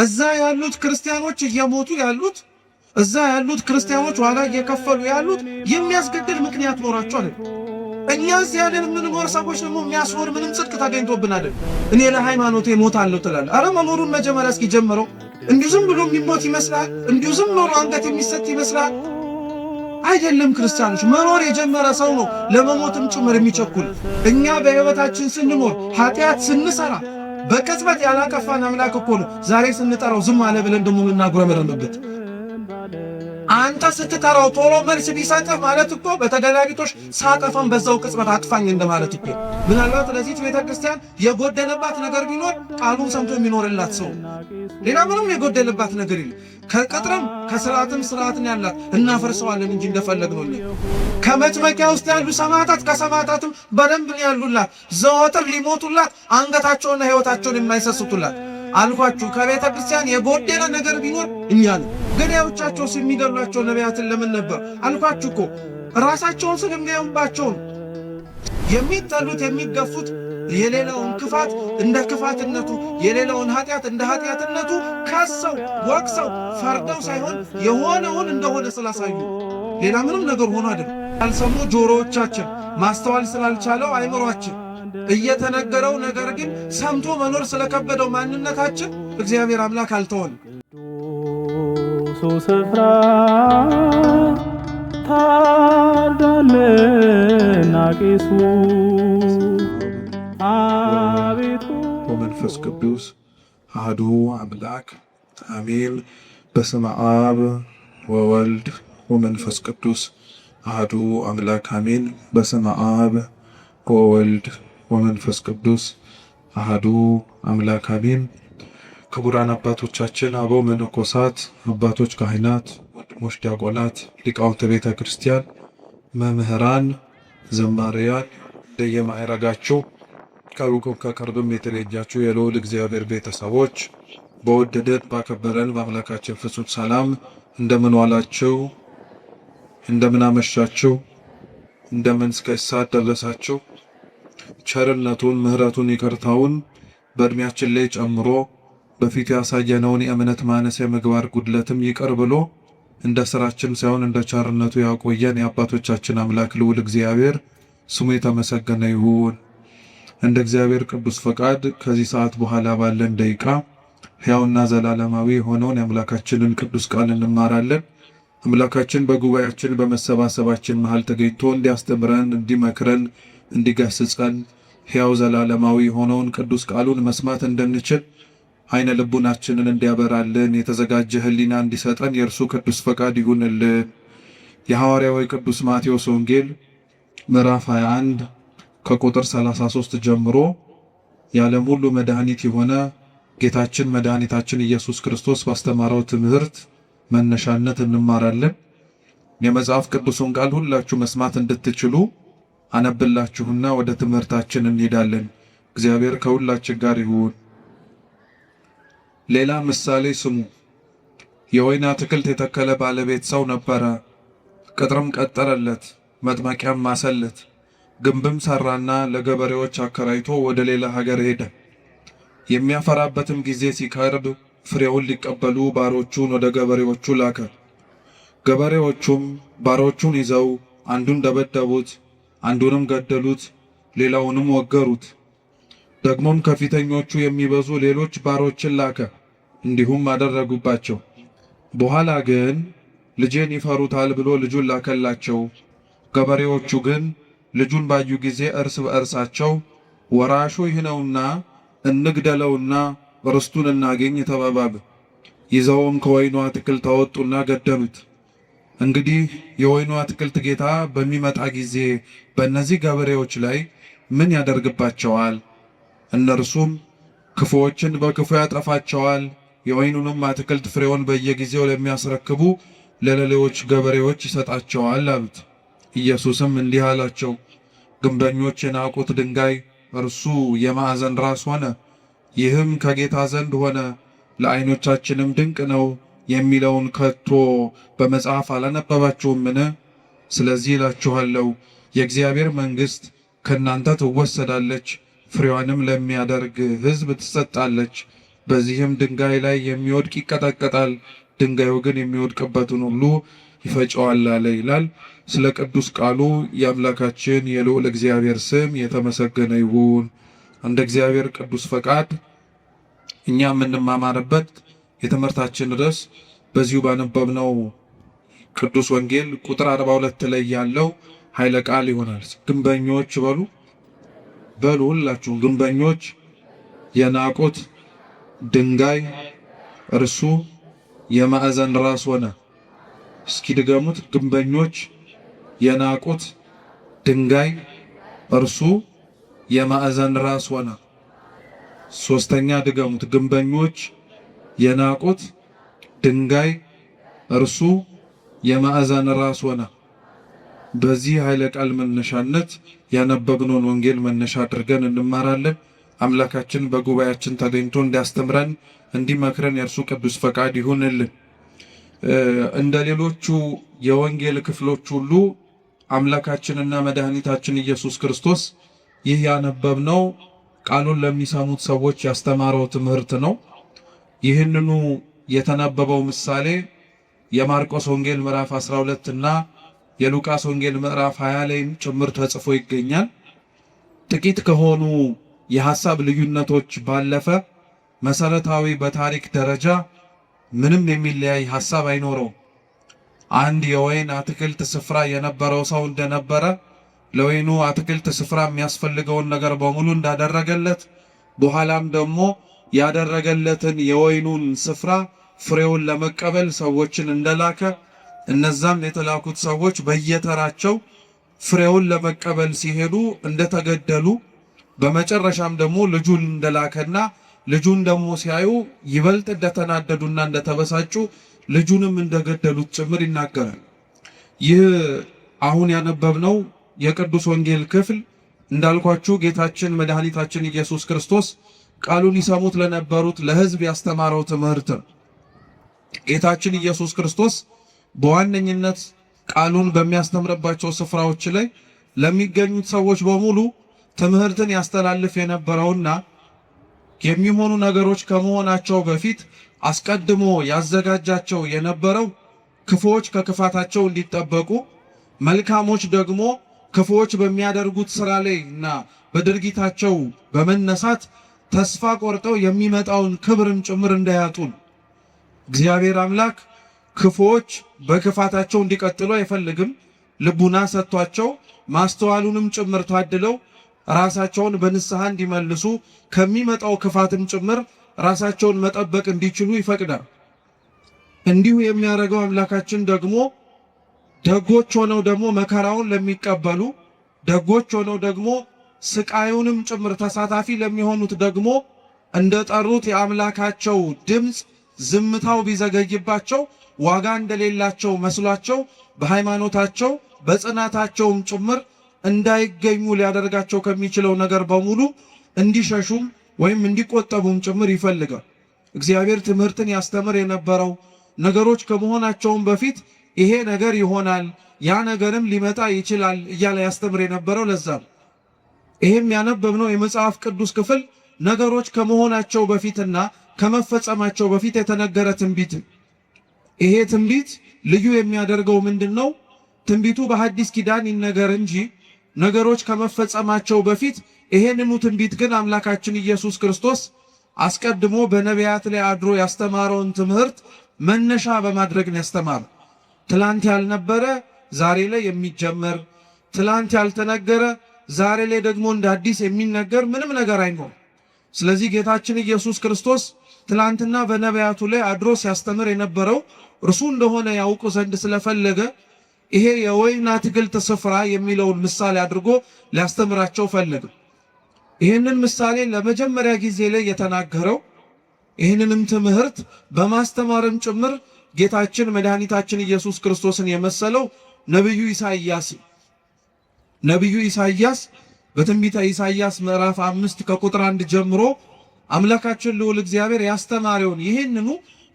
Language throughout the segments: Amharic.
እዛ ያሉት ክርስቲያኖች እየሞቱ ያሉት እዛ ያሉት ክርስቲያኖች ዋጋ እየከፈሉ ያሉት የሚያስገድል ምክንያት ኖራቸው አይደል? እኛ እዚህ ያለን የምንኖር ሰዎች ደግሞ የሚያስኖር ምንም ጽድቅ ተገኝቶብን አይደል? እኔ ለሃይማኖቴ ሞታለሁ ትላለህ። አረ መኖሩን መጀመሪያ እስኪ ጀምረው። እንዲሁ ዝም ብሎ የሚሞት ይመስላል? እንዲሁ ዝም ብሎ አንገት የሚሰጥ ይመስላል? አይደለም። ክርስቲያኖች መኖር የጀመረ ሰው ነው ለመሞትም ጭምር የሚቸኩል። እኛ በሕይወታችን ስንኖር ኃጢአት ስንሰራ በቅጽበት ያላጠፋን አምላክ እኮ ነው ዛሬ ስንጠራው ዝም አለ ብለን ደግሞ ልናጉረመረምበት። አንተ ስትጠራው ቶሎ መልስ ቢሰጥህ ማለት እኮ በተገላቢጦሽ ሳጠፋን በዛው ቅጽበት አጥፋኝ እንደማለት እኮ። ምናልባት ለዚህ ቤተክርስቲያን የጎደለባት ነገር ቢኖር ቃሉን ሰምቶ የሚኖርላት ሰው፣ ሌላ ምንም የጎደለባት ነገር የለም። ከቅጥርም ከስርዓትም ስርዓትን ያላት እናፈርሰዋለን እንጂ እንደፈለግነው። ከመጭመቂያ ውስጥ ያሉ ሰማዕታት ከሰማዕታትም በደንብ ያሉላት ዘወትር ሊሞቱላት አንገታቸውና ሕይወታቸውን የማይሰስቱላት አልኳችሁ። ከቤተ ክርስቲያን የጎደለ ነገር ቢኖር እኛ ነው። ገዳዮቻቸው የሚገሏቸው ነቢያትን ለምን ነበር አልኳችሁ እኮ ራሳቸውን ስለሚያዩባቸው የሚጠሉት የሚገፉት የሌላውን ክፋት እንደ ክፋትነቱ የሌላውን ኃጢአት እንደ ኃጢአትነቱ ከሰው ወቅሰው ፈርደው ሳይሆን የሆነውን እንደሆነ ስላሳዩ ሌላ ምንም ነገር ሆኖ አይደለም። ያልሰሙ ጆሮዎቻችን ማስተዋል ስላልቻለው አይምሯችን እየተነገረው ነገር ግን ሰምቶ መኖር ስለከበደው ማንነታችን እግዚአብሔር አምላክ አልተወን። ስፍራ ታርዳለና ቄሱ አቤቱ ወመንፈስ ቅዱስ አሐዱ አምላክ አሜን። በስመ አብ ወወልድ ወመንፈስ ቅዱስ አሐዱ አምላክ አሜን። በስመ አብ ወወልድ ወመንፈስ ቅዱስ አሐዱ አምላክ አሜን። ክቡራን አባቶቻችን፣ አበው መነኮሳት፣ አባቶች ካህናት፣ ወንድሞች ዲያቆናት፣ ሊቃውንተ ቤተ ክርስቲያን፣ መምህራን፣ ዘማሪያን እንደየማዕረጋችሁ ከሩቅም ከቅርብም የተለያችሁ የልዑል እግዚአብሔር ቤተሰቦች በወደደን ባከበረን በአምላካችን ፍጹም ሰላም እንደምን ዋላችሁ? እንደምን አመሻችሁ? እንደምን እስከ ሰዓት ደረሳችሁ? ቸርነቱን ምሕረቱን ይቅርታውን በእድሜያችን ላይ ጨምሮ በፊት ያሳየነውን የእምነት ማነስ የምግባር ጉድለትም ይቅር ብሎ እንደ ስራችን ሳይሆን እንደ ቸርነቱ ያቆየን የአባቶቻችን አምላክ ልዑል እግዚአብሔር ስሙ የተመሰገነ ይሁን። እንደ እግዚአብሔር ቅዱስ ፈቃድ ከዚህ ሰዓት በኋላ ባለን ደቂቃ ሕያውና ዘላለማዊ የሆነውን የአምላካችንን ቅዱስ ቃል እንማራለን። አምላካችን በጉባኤያችን በመሰባሰባችን መሃል ተገኝቶ እንዲያስተምረን፣ እንዲመክረን፣ እንዲገስጸን ሕያው ዘላለማዊ የሆነውን ቅዱስ ቃሉን መስማት እንድንችል አይነ ልቡናችንን እንዲያበራልን የተዘጋጀ ሕሊና እንዲሰጠን የእርሱ ቅዱስ ፈቃድ ይሁንልን። የሐዋርያው ቅዱስ ማቴዎስ ወንጌል ምዕራፍ 21 ከቁጥር 33 ጀምሮ የዓለም ሁሉ መድኃኒት የሆነ ጌታችን መድኃኒታችን ኢየሱስ ክርስቶስ ባስተማረው ትምህርት መነሻነት እንማራለን። የመጽሐፍ ቅዱስን ቃል ሁላችሁ መስማት እንድትችሉ አነብላችሁና ወደ ትምህርታችን እንሄዳለን። እግዚአብሔር ከሁላችን ጋር ይሁን። ሌላ ምሳሌ ስሙ። የወይን አትክልት የተከለ ባለቤት ሰው ነበረ። ቅጥርም ቀጠረለት፣ መጥመቂያም ማሰለት፣ ግንብም ሰራና ለገበሬዎች አከራይቶ ወደ ሌላ ሀገር ሄደ። የሚያፈራበትም ጊዜ ሲቀርብ ፍሬውን ሊቀበሉ ባሮቹን ወደ ገበሬዎቹ ላከ። ገበሬዎቹም ባሮቹን ይዘው አንዱን ደበደቡት፣ አንዱንም ገደሉት፣ ሌላውንም ወገሩት። ደግሞም ከፊተኞቹ የሚበዙ ሌሎች ባሮችን ላከ፣ እንዲሁም አደረጉባቸው። በኋላ ግን ልጄን ይፈሩታል ብሎ ልጁን ላከላቸው። ገበሬዎቹ ግን ልጁን ባዩ ጊዜ እርስ በእርሳቸው ወራሹ ይህ ነውና እንግደለውና ርስቱን እናገኝ ተባባሉ። ይዘውም ከወይኑ አትክልት አወጡና ገደሉት። እንግዲህ የወይኑ አትክልት ጌታ በሚመጣ ጊዜ በእነዚህ ገበሬዎች ላይ ምን ያደርግባቸዋል? እነርሱም ክፉዎችን በክፉ ያጠፋቸዋል፣ የወይኑንም አትክልት ፍሬውን በየጊዜው ለሚያስረክቡ ለሌሎች ገበሬዎች ይሰጣቸዋል አሉት። ኢየሱስም እንዲህ አላቸው፣ ግንበኞች የናቁት ድንጋይ እርሱ የማዕዘን ራስ ሆነ። ይህም ከጌታ ዘንድ ሆነ፣ ለዓይኖቻችንም ድንቅ ነው የሚለውን ከቶ በመጽሐፍ አላነበባችሁምን? ስለዚህ እላችኋለሁ የእግዚአብሔር መንግሥት ከእናንተ ትወሰዳለች፣ ፍሬዋንም ለሚያደርግ ሕዝብ ትሰጣለች። በዚህም ድንጋይ ላይ የሚወድቅ ይቀጠቀጣል፣ ድንጋዩ ግን የሚወድቅበትን ሁሉ ይፈጨዋል አለ ይላል። ስለ ቅዱስ ቃሉ የአምላካችን የልዑል እግዚአብሔር ስም የተመሰገነ ይሁን። እንደ እግዚአብሔር ቅዱስ ፈቃድ እኛ የምንማማርበት የትምህርታችን ርዕስ በዚሁ ባነበብነው ቅዱስ ወንጌል ቁጥር 42 ላይ ያለው ኃይለ ቃል ይሆናል። ግንበኞች በሉ ሁላችሁ ግንበኞች የናቁት ድንጋይ እርሱ የማዕዘን ራስ ሆነ። እስኪ ድገሙት። ግንበኞች የናቁት ድንጋይ እርሱ የማዕዘን ራስ ሆነ። ሶስተኛ ድገሙት። ግንበኞች የናቁት ድንጋይ እርሱ የማዕዘን ራስ ሆነ። በዚህ ኃይለ ቃል መነሻነት ያነበብነውን ወንጌል መነሻ አድርገን እንማራለን። አምላካችን በጉባኤያችን ተገኝቶ እንዲያስተምረን እንዲመክረን የእርሱ ቅዱስ ፈቃድ ይሁንልን። እንደ ሌሎቹ የወንጌል ክፍሎች ሁሉ አምላካችንና መድኃኒታችን ኢየሱስ ክርስቶስ ይህ ያነበብነው ቃሉን ለሚሰሙት ሰዎች ያስተማረው ትምህርት ነው። ይህንኑ የተነበበው ምሳሌ የማርቆስ ወንጌል ምዕራፍ 12 እና የሉቃስ ወንጌል ምዕራፍ 20 ላይም ጭምር ተጽፎ ይገኛል። ጥቂት ከሆኑ የሐሳብ ልዩነቶች ባለፈ መሰረታዊ በታሪክ ደረጃ ምንም የሚለያይ ሐሳብ አይኖረውም። አንድ የወይን አትክልት ስፍራ የነበረው ሰው እንደነበረ ለወይኑ አትክልት ስፍራ የሚያስፈልገውን ነገር በሙሉ እንዳደረገለት በኋላም ደግሞ ያደረገለትን የወይኑን ስፍራ ፍሬውን ለመቀበል ሰዎችን እንደላከ እነዛም የተላኩት ሰዎች በየተራቸው ፍሬውን ለመቀበል ሲሄዱ እንደተገደሉ በመጨረሻም ደግሞ ልጁን እንደላከና ልጁን ደግሞ ሲያዩ ይበልጥ እንደተናደዱና እንደተበሳጩ ልጁንም እንደገደሉት ጭምር ይናገራል። ይህ አሁን ያነበብነው የቅዱስ ወንጌል ክፍል እንዳልኳችሁ ጌታችን መድኃኒታችን ኢየሱስ ክርስቶስ ቃሉን ይሰሙት ለነበሩት ለሕዝብ ያስተማረው ትምህርት ነው። ጌታችን ኢየሱስ ክርስቶስ በዋነኝነት ቃሉን በሚያስተምርባቸው ስፍራዎች ላይ ለሚገኙት ሰዎች በሙሉ ትምህርትን ያስተላልፍ የነበረውና የሚሆኑ ነገሮች ከመሆናቸው በፊት አስቀድሞ ያዘጋጃቸው የነበረው ክፉዎች ከክፋታቸው እንዲጠበቁ፣ መልካሞች ደግሞ ክፉዎች በሚያደርጉት ስራ ላይ እና በድርጊታቸው በመነሳት ተስፋ ቆርጠው የሚመጣውን ክብርም ጭምር እንዳያጡ እግዚአብሔር አምላክ ክፉዎች በክፋታቸው እንዲቀጥሉ አይፈልግም። ልቡና ሰጥቷቸው ማስተዋሉንም ጭምር ታድለው ራሳቸውን በንስሐ እንዲመልሱ ከሚመጣው ክፋትም ጭምር ራሳቸውን መጠበቅ እንዲችሉ ይፈቅዳል። እንዲሁ የሚያደርገው አምላካችን ደግሞ ደጎች ሆነው ደግሞ መከራውን ለሚቀበሉ፣ ደጎች ሆነው ደግሞ ስቃዩንም ጭምር ተሳታፊ ለሚሆኑት ደግሞ እንደጠሩት የአምላካቸው ድምፅ ዝምታው ቢዘገይባቸው ዋጋ እንደሌላቸው መስሏቸው በሃይማኖታቸው በጽናታቸውም ጭምር እንዳይገኙ ሊያደርጋቸው ከሚችለው ነገር በሙሉ እንዲሸሹም ወይም እንዲቆጠቡም ጭምር ይፈልጋል። እግዚአብሔር ትምህርትን ያስተምር የነበረው ነገሮች ከመሆናቸውም በፊት ይሄ ነገር ይሆናል፣ ያ ነገርም ሊመጣ ይችላል እያለ ያስተምር የነበረው ለዛ ነው። ይሄም ያነበብነው የመጽሐፍ ቅዱስ ክፍል ነገሮች ከመሆናቸው በፊትና ከመፈጸማቸው በፊት የተነገረ ትንቢት። ይሄ ትንቢት ልዩ የሚያደርገው ምንድነው? ትንቢቱ በሐዲስ ኪዳን ይነገር እንጂ ነገሮች ከመፈጸማቸው በፊት ይሄንኑ ትንቢት ግን አምላካችን ኢየሱስ ክርስቶስ አስቀድሞ በነቢያት ላይ አድሮ ያስተማረውን ትምህርት መነሻ በማድረግ ነው ያስተማረው። ትላንት ያልነበረ ዛሬ ላይ የሚጀመር፣ ትላንት ያልተነገረ ዛሬ ላይ ደግሞ እንደ አዲስ የሚነገር ምንም ነገር አይኖርም። ስለዚህ ጌታችን ኢየሱስ ክርስቶስ ትላንትና በነቢያቱ ላይ አድሮ ሲያስተምር የነበረው እርሱ እንደሆነ ያውቁ ዘንድ ስለፈለገ ይሄ የወይን አትክልት ስፍራ የሚለውን ምሳሌ አድርጎ ሊያስተምራቸው ፈለገ። ይህንን ምሳሌ ለመጀመሪያ ጊዜ ላይ የተናገረው ይህንንም ትምህርት በማስተማርም ጭምር ጌታችን መድኃኒታችን ኢየሱስ ክርስቶስን የመሰለው ነቢዩ ኢሳይያስ። ነቢዩ ኢሳይያስ በትንቢተ ኢሳይያስ ምዕራፍ 5 ከቁጥር 1 ጀምሮ አምላካችን ልዑል እግዚአብሔር ያስተማረውን ይህንኑ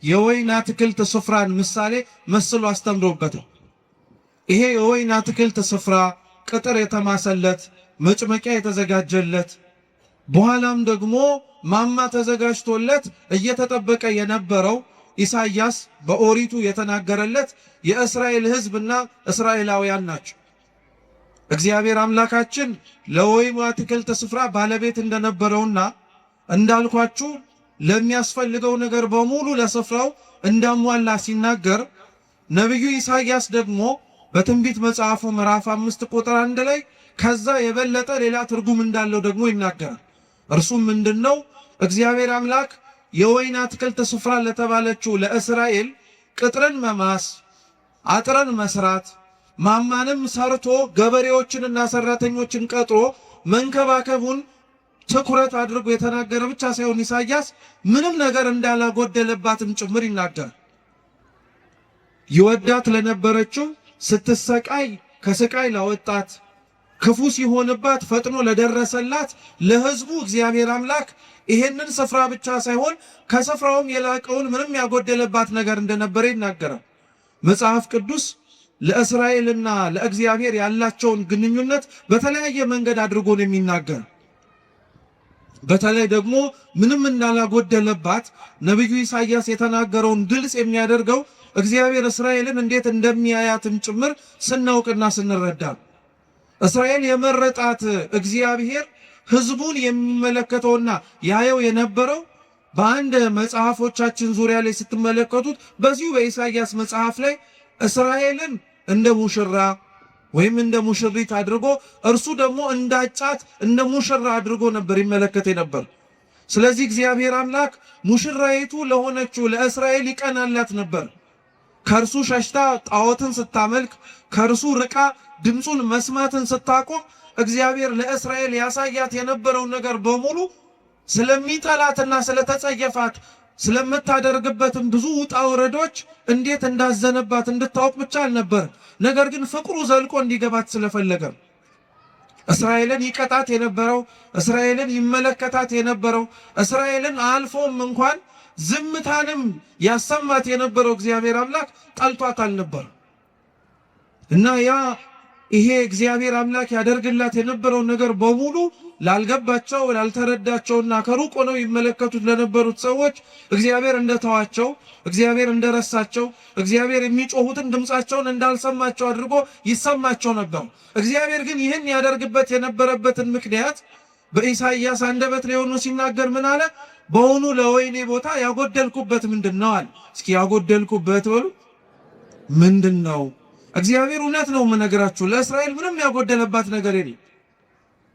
የወይን አትክልት ስፍራን ምሳሌ መስሎ አስተምሮበታል። ይሄ የወይን አትክልት ስፍራ ቅጥር የተማሰለት፣ መጭመቂያ የተዘጋጀለት፣ በኋላም ደግሞ ማማ ተዘጋጅቶለት እየተጠበቀ የነበረው ኢሳይያስ በኦሪቱ የተናገረለት የእስራኤል ሕዝብና እስራኤላውያን ናቸው። እግዚአብሔር አምላካችን ለወይኑ አትክልት ስፍራ ባለቤት እንደነበረውና እንዳልኳችሁ ለሚያስፈልገው ነገር በሙሉ ለስፍራው እንዳሟላ ሲናገር ነቢዩ ኢሳይያስ ደግሞ በትንቢት መጽሐፉ ምዕራፍ 5 ቁጥር 1 ላይ ከዛ የበለጠ ሌላ ትርጉም እንዳለው ደግሞ ይናገራል። እርሱም ምንድነው? እግዚአብሔር አምላክ የወይን አትክልት ስፍራ ለተባለችው ለእስራኤል ቅጥርን መማስ፣ አጥርን መስራት፣ ማማንም ሰርቶ ገበሬዎችንና ሰራተኞችን ቀጥሮ መንከባከቡን ትኩረት አድርጎ የተናገረ ብቻ ሳይሆን ኢሳይያስ ምንም ነገር እንዳላጎደለባትም ጭምር ይናገራል። ይወዳት ለነበረችው ስትሰቃይ ከስቃይ ላወጣት ክፉ ሲሆንባት ፈጥኖ ለደረሰላት ለሕዝቡ እግዚአብሔር አምላክ ይሄንን ስፍራ ብቻ ሳይሆን ከስፍራውም የላቀውን ምንም ያጎደለባት ነገር እንደነበረ ይናገራል። መጽሐፍ ቅዱስ ለእስራኤልና ለእግዚአብሔር ያላቸውን ግንኙነት በተለያየ መንገድ አድርጎ ነው የሚናገር። በተለይ ደግሞ ምንም እንዳላጎደለባት ነቢዩ ኢሳይያስ የተናገረውን ግልጽ የሚያደርገው እግዚአብሔር እስራኤልን እንዴት እንደሚያያትም ጭምር ስናውቅና ስንረዳ እስራኤል የመረጣት እግዚአብሔር ሕዝቡን የሚመለከተውና ያየው የነበረው በአንድ መጽሐፎቻችን ዙሪያ ላይ ስትመለከቱት በዚሁ በኢሳይያስ መጽሐፍ ላይ እስራኤልን እንደ ሙሽራ ወይም እንደ ሙሽሪት አድርጎ እርሱ ደግሞ እንዳጫት እንደ ሙሽራ አድርጎ ነበር ይመለከት ነበር። ስለዚህ እግዚአብሔር አምላክ ሙሽራይቱ ለሆነችው ለእስራኤል ይቀናላት ነበር። ከእርሱ ሸሽታ ጣዖትን ስታመልክ ከእርሱ ርቃ ድምፁን መስማትን ስታቆም እግዚአብሔር ለእስራኤል ያሳያት የነበረውን ነገር በሙሉ ስለሚጠላትና ስለተጸየፋት ስለምታደርግበትም ብዙ ውጣ ወረዶች እንዴት እንዳዘነባት እንድታውቅ ብቻ አልነበር። ነገር ግን ፍቅሩ ዘልቆ እንዲገባት ስለፈለገ እስራኤልን ይቀጣት የነበረው እስራኤልን ይመለከታት የነበረው እስራኤልን አልፎም እንኳን ዝምታንም ያሰማት የነበረው እግዚአብሔር አምላክ ጠልቷት አልነበር እና ይሄ እግዚአብሔር አምላክ ያደርግላት የነበረው ነገር በሙሉ ላልገባቸው ላልተረዳቸውና ከሩቅ ሆነው ይመለከቱት ለነበሩት ሰዎች እግዚአብሔር እንደተዋቸው እግዚአብሔር እንደረሳቸው እግዚአብሔር የሚጮሁትን ድምፃቸውን እንዳልሰማቸው አድርጎ ይሰማቸው ነበር። እግዚአብሔር ግን ይህን ያደርግበት የነበረበትን ምክንያት በኢሳይያስ አንደበት ላይ ሆኖ ሲናገር ምን አለ? በውኑ ለወይኔ ቦታ ያጎደልኩበት ምንድነው አለ። እስኪ ያጎደልኩበት በሉ ምንድነው? እግዚአብሔር እውነት ነው የምነግራችሁ፣ ለእስራኤል ምንም ያጎደለባት ነገር የለም።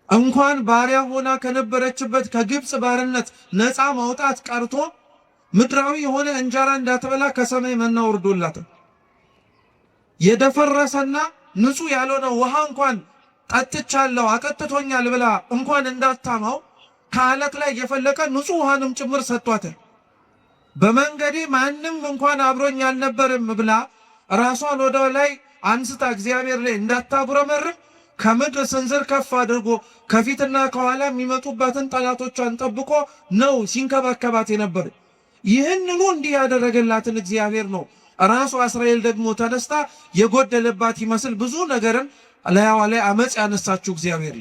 እንኳን ባሪያ ሆና ከነበረችበት ከግብፅ ባርነት ነፃ ማውጣት ቀርቶ ምድራዊ የሆነ እንጀራ እንዳትበላ ከሰማይ መና ወርዶላት የደፈረሰና ንጹህ ያልሆነ ውሃ እንኳን ጠጥቻለሁ አጠጥቶኛል ብላ እንኳን እንዳታማው ከአለት ላይ የፈለቀ ንጹህ ውሃንም ጭምር ሰጥቷት በመንገዴ ማንም እንኳን አብሮኝ አልነበረም ብላ ራሷን ወደ ላይ አንስታ እግዚአብሔር ላይ እንዳታጉረመርም ከምድር ስንዝር ከፍ አድርጎ ከፊትና ከኋላ የሚመጡባትን ጠላቶቿን ጠብቆ ነው ሲንከባከባት የነበር። ይህንኑ እንዲህ ያደረገላትን እግዚአብሔር ነው ራሱ እስራኤል ደግሞ ተነስታ የጎደለባት ይመስል ብዙ ነገርን ላይዋ ላይ አመጽ ያነሳችው እግዚአብሔር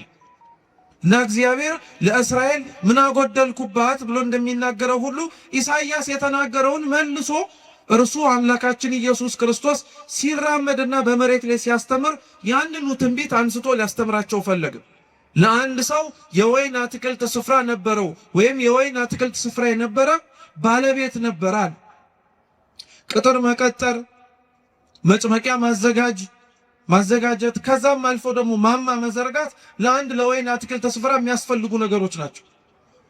እና እግዚአብሔር ለእስራኤል ምን አጎደልኩባት ብሎ እንደሚናገረው ሁሉ ኢሳይያስ የተናገረውን መልሶ እርሱ አምላካችን ኢየሱስ ክርስቶስ ሲራመድና በመሬት ላይ ሲያስተምር ያንኑ ትንቢት አንስቶ ሊያስተምራቸው ፈለገ። ለአንድ ሰው የወይን አትክልት ስፍራ ነበረው ወይም የወይን አትክልት ስፍራ የነበረ ባለቤት ነበራል። ቅጥር መቀጠር፣ መጭመቂያ ማዘጋጀት ከዛም አልፎ ደግሞ ማማ መዘርጋት ለአንድ ለወይን አትክልት ስፍራ የሚያስፈልጉ ነገሮች ናቸው።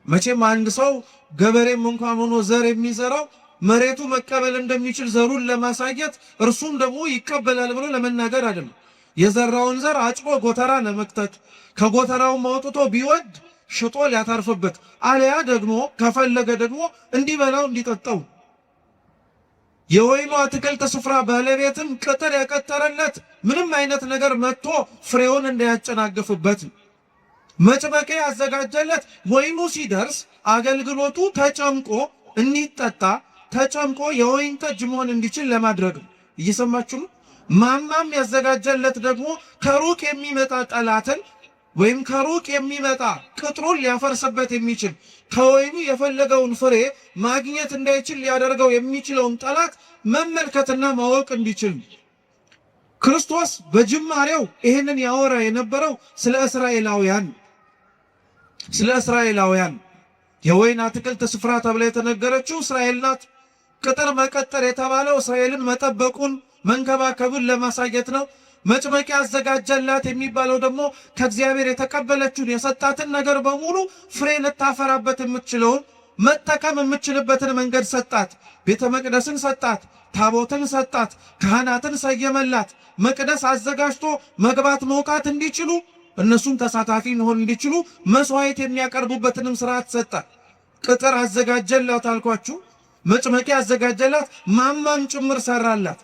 መቼም አንድ ሰው ገበሬም እንኳን ሆኖ ዘር የሚዘራው መሬቱ መቀበል እንደሚችል ዘሩን ለማሳየት እርሱም ደግሞ ይቀበላል ብሎ ለመናገር አይደለም። የዘራውን ዘር አጭቆ ጎተራ ለመክተት ከጎተራው ማውጥቶ ቢወድ ሽጦ ሊያታርፍበት አለያ ደግሞ ከፈለገ ደግሞ እንዲበላው እንዲጠጣው። የወይኑ አትክልት ስፍራ ባለቤትም ቅጥር የቀጠረለት ምንም አይነት ነገር መጥቶ ፍሬውን እንዳያጨናግፍበት፣ መጭመቂያ ያዘጋጀለት ወይኑ ሲደርስ አገልግሎቱ ተጨምቆ እንዲጠጣ ተጨምቆ የወይን ጠጅ መሆን እንዲችል ለማድረግ እየሰማችሁ ነው። ማማም ያዘጋጀለት ደግሞ ከሩቅ የሚመጣ ጠላትን ወይም ከሩቅ የሚመጣ ቅጥሩን ሊያፈርስበት የሚችል ከወይኑ የፈለገውን ፍሬ ማግኘት እንዳይችል ሊያደርገው የሚችለውን ጠላት መመልከትና ማወቅ እንዲችል ክርስቶስ በጅማሬው ይህንን ያወራ የነበረው ስለ እስራኤላውያን የወይን አትክልት ስፍራ ተብላ የተነገረችው እስራኤል ናት። ቅጥር መቀጠር የተባለው እስራኤልን መጠበቁን መንከባከቡን ለማሳየት ነው። መጭመቂያ አዘጋጀላት የሚባለው ደግሞ ከእግዚአብሔር የተቀበለችውን የሰጣትን ነገር በሙሉ ፍሬ ልታፈራበት የምትችለውን መጠቀም የምትችልበትን መንገድ ሰጣት። ቤተ መቅደስን ሰጣት፣ ታቦትን ሰጣት፣ ካህናትን ሰየመላት። መቅደስ አዘጋጅቶ መግባት መውጣት እንዲችሉ እነሱም ተሳታፊ መሆን እንዲችሉ መስዋዕት የሚያቀርቡበትንም ስርዓት ሰጣት። ቅጥር አዘጋጀላት አልኳችሁ። መጭመቂያ አዘጋጀላት፣ ማማም ጭምር ሰራላት።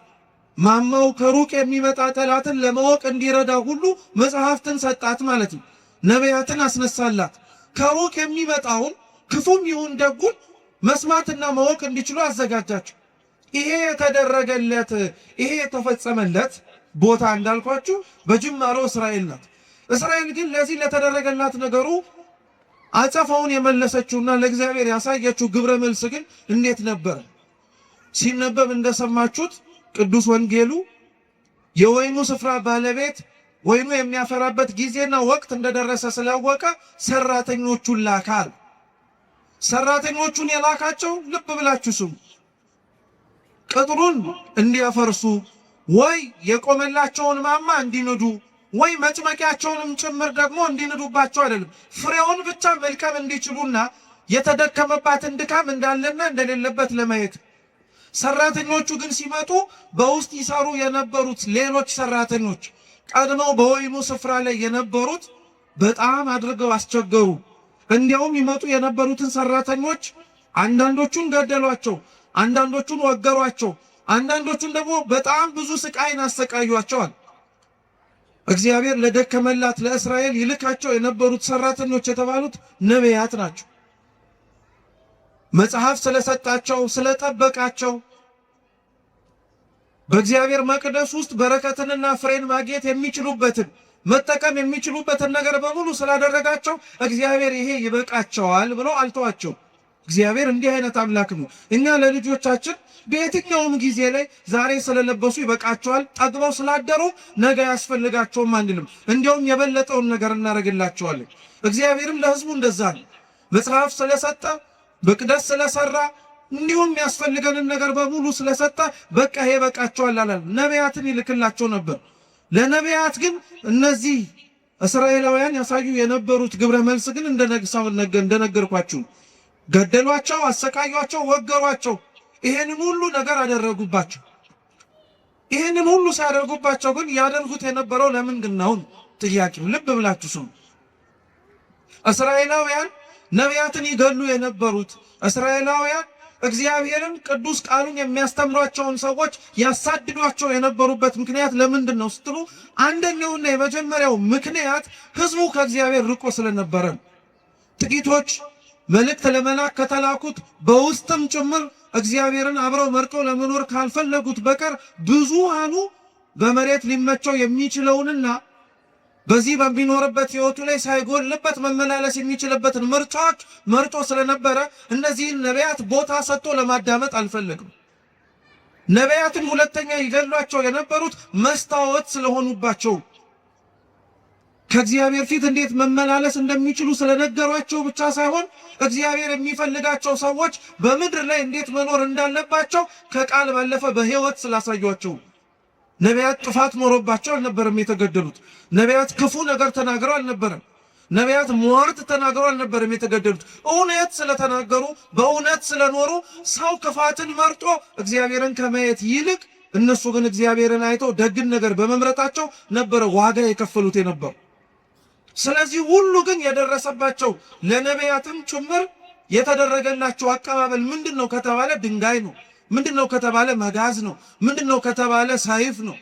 ማማው ከሩቅ የሚመጣ ጠላትን ለማወቅ እንዲረዳ ሁሉ መጽሐፍትን ሰጣት ማለት ነው። ነቢያትን አስነሳላት። ከሩቅ የሚመጣውን ክፉም ይሁን ደጉን መስማትና ማወቅ እንዲችሉ አዘጋጃቸው። ይሄ የተደረገለት ይሄ የተፈጸመለት ቦታ እንዳልኳችሁ በጅማሮ እስራኤል ናት። እስራኤል ግን ለዚህ ለተደረገላት ነገሩ አጸፋውን የመለሰችውና ለእግዚአብሔር ያሳየችው ግብረ መልስ ግን እንዴት ነበር? ሲነበብ እንደሰማችሁት ቅዱስ ወንጌሉ የወይኑ ስፍራ ባለቤት ወይኑ የሚያፈራበት ጊዜና ወቅት እንደደረሰ ስላወቀ ሰራተኞቹን ላካል። ሰራተኞቹን የላካቸው ልብ ብላችሁ ስሙ፣ ቅጥሩን እንዲያፈርሱ ወይ የቆመላቸውን ማማ እንዲንዱ ወይ መጭመቂያቸውንም ጭምር ደግሞ እንዲንዱባቸው አይደለም፣ ፍሬውን ብቻ መልቀም እንዲችሉና የተደከመባትን ድካም እንዳለና እንደሌለበት ለማየት። ሰራተኞቹ ግን ሲመጡ በውስጥ ይሰሩ የነበሩት ሌሎች ሰራተኞች ቀድመው በወይኑ ስፍራ ላይ የነበሩት በጣም አድርገው አስቸገሩ። እንዲያውም ይመጡ የነበሩትን ሰራተኞች አንዳንዶቹን ገደሏቸው፣ አንዳንዶቹን ወገሯቸው፣ አንዳንዶቹን ደግሞ በጣም ብዙ ስቃይን አሰቃዩአቸዋል። እግዚአብሔር ለደከመላት ለእስራኤል ይልካቸው የነበሩት ሰራተኞች የተባሉት ነቢያት ናቸው። መጽሐፍ ስለሰጣቸው ስለጠበቃቸው በእግዚአብሔር መቅደስ ውስጥ በረከትንና ፍሬን ማግኘት የሚችሉበትን መጠቀም የሚችሉበትን ነገር በሙሉ ስላደረጋቸው እግዚአብሔር ይሄ ይበቃቸዋል ብሎ አልተዋቸው። እግዚአብሔር እንዲህ አይነት አምላክ ነው። እኛ ለልጆቻችን በየትኛውም ጊዜ ላይ ዛሬ ስለለበሱ ይበቃቸዋል፣ ጠግበው ስላደሩ ነገ ያስፈልጋቸውም አንልም። እንዲያውም የበለጠውን ነገር እናደርግላቸዋለን። እግዚአብሔርም ለሕዝቡ እንደዛ ነው። መጽሐፍ ስለሰጠ መቅደስ ስለሰራ እንዲሁም ያስፈልገንን ነገር በሙሉ ስለሰጠ በቃ ይሄ ይበቃቸዋል አላለም። ነቢያትን ይልክላቸው ነበር። ለነቢያት ግን እነዚህ እስራኤላውያን ያሳዩ የነበሩት ግብረ መልስ ግን እንደነገርኳችሁ ገደሏቸው፣ አሰቃዩአቸው፣ ወገሯቸው። ይሄንን ሁሉ ነገር አደረጉባቸው። ይሄንን ሁሉ ሲያደርጉባቸው ግን ያደርጉት የነበረው ለምንድን ነው? ጥያቄው ልብ ብላችሁ ስሙ። እስራኤላውያን ነቢያትን ይገሉ የነበሩት እስራኤላውያን እግዚአብሔርን ቅዱስ ቃሉን የሚያስተምሯቸውን ሰዎች ያሳድዷቸው የነበሩበት ምክንያት ለምንድን ነው ስትሉ፣ አንደኛውና የመጀመሪያው ምክንያት ሕዝቡ ከእግዚአብሔር ርቆ ስለነበረ ጥቂቶች መልእክት ለመላክ ከተላኩት በውስጥም ጭምር እግዚአብሔርን አብረው መርቀው ለመኖር ካልፈለጉት በቀር ብዙሃኑ በመሬት ሊመቸው የሚችለውንና በዚህ በሚኖርበት ሕይወቱ ላይ ሳይጎልበት መመላለስ የሚችልበትን ምርጫዎች መርጦ ስለነበረ እነዚህን ነቢያት ቦታ ሰጥቶ ለማዳመጥ አልፈለግም። ነቢያትን ሁለተኛ ይገሏቸው የነበሩት መስታወት ስለሆኑባቸው ከእግዚአብሔር ፊት እንዴት መመላለስ እንደሚችሉ ስለነገሯቸው ብቻ ሳይሆን እግዚአብሔር የሚፈልጋቸው ሰዎች በምድር ላይ እንዴት መኖር እንዳለባቸው ከቃል ባለፈ በሕይወት ስላሳዩአቸው። ነቢያት ጥፋት ኖሮባቸው አልነበረም የተገደሉት። ነቢያት ክፉ ነገር ተናግረው አልነበረም። ነቢያት ሟርት ተናግረው አልነበረም የተገደሉት። እውነት ስለተናገሩ በእውነት ስለኖሩ ሰው ክፋትን መርጦ እግዚአብሔርን ከማየት ይልቅ እነሱ ግን እግዚአብሔርን አይተው ደግን ነገር በመምረጣቸው ነበረ ዋጋ የከፈሉት የነበሩ። ስለዚህ ሁሉ ግን የደረሰባቸው ለነቢያትም ጭምር የተደረገላቸው አቀባበል ምንድነው ከተባለ ድንጋይ ነው። ምንድነው ከተባለ መጋዝ ነው። ምንድነው ከተባለ ሰይፍ ነው።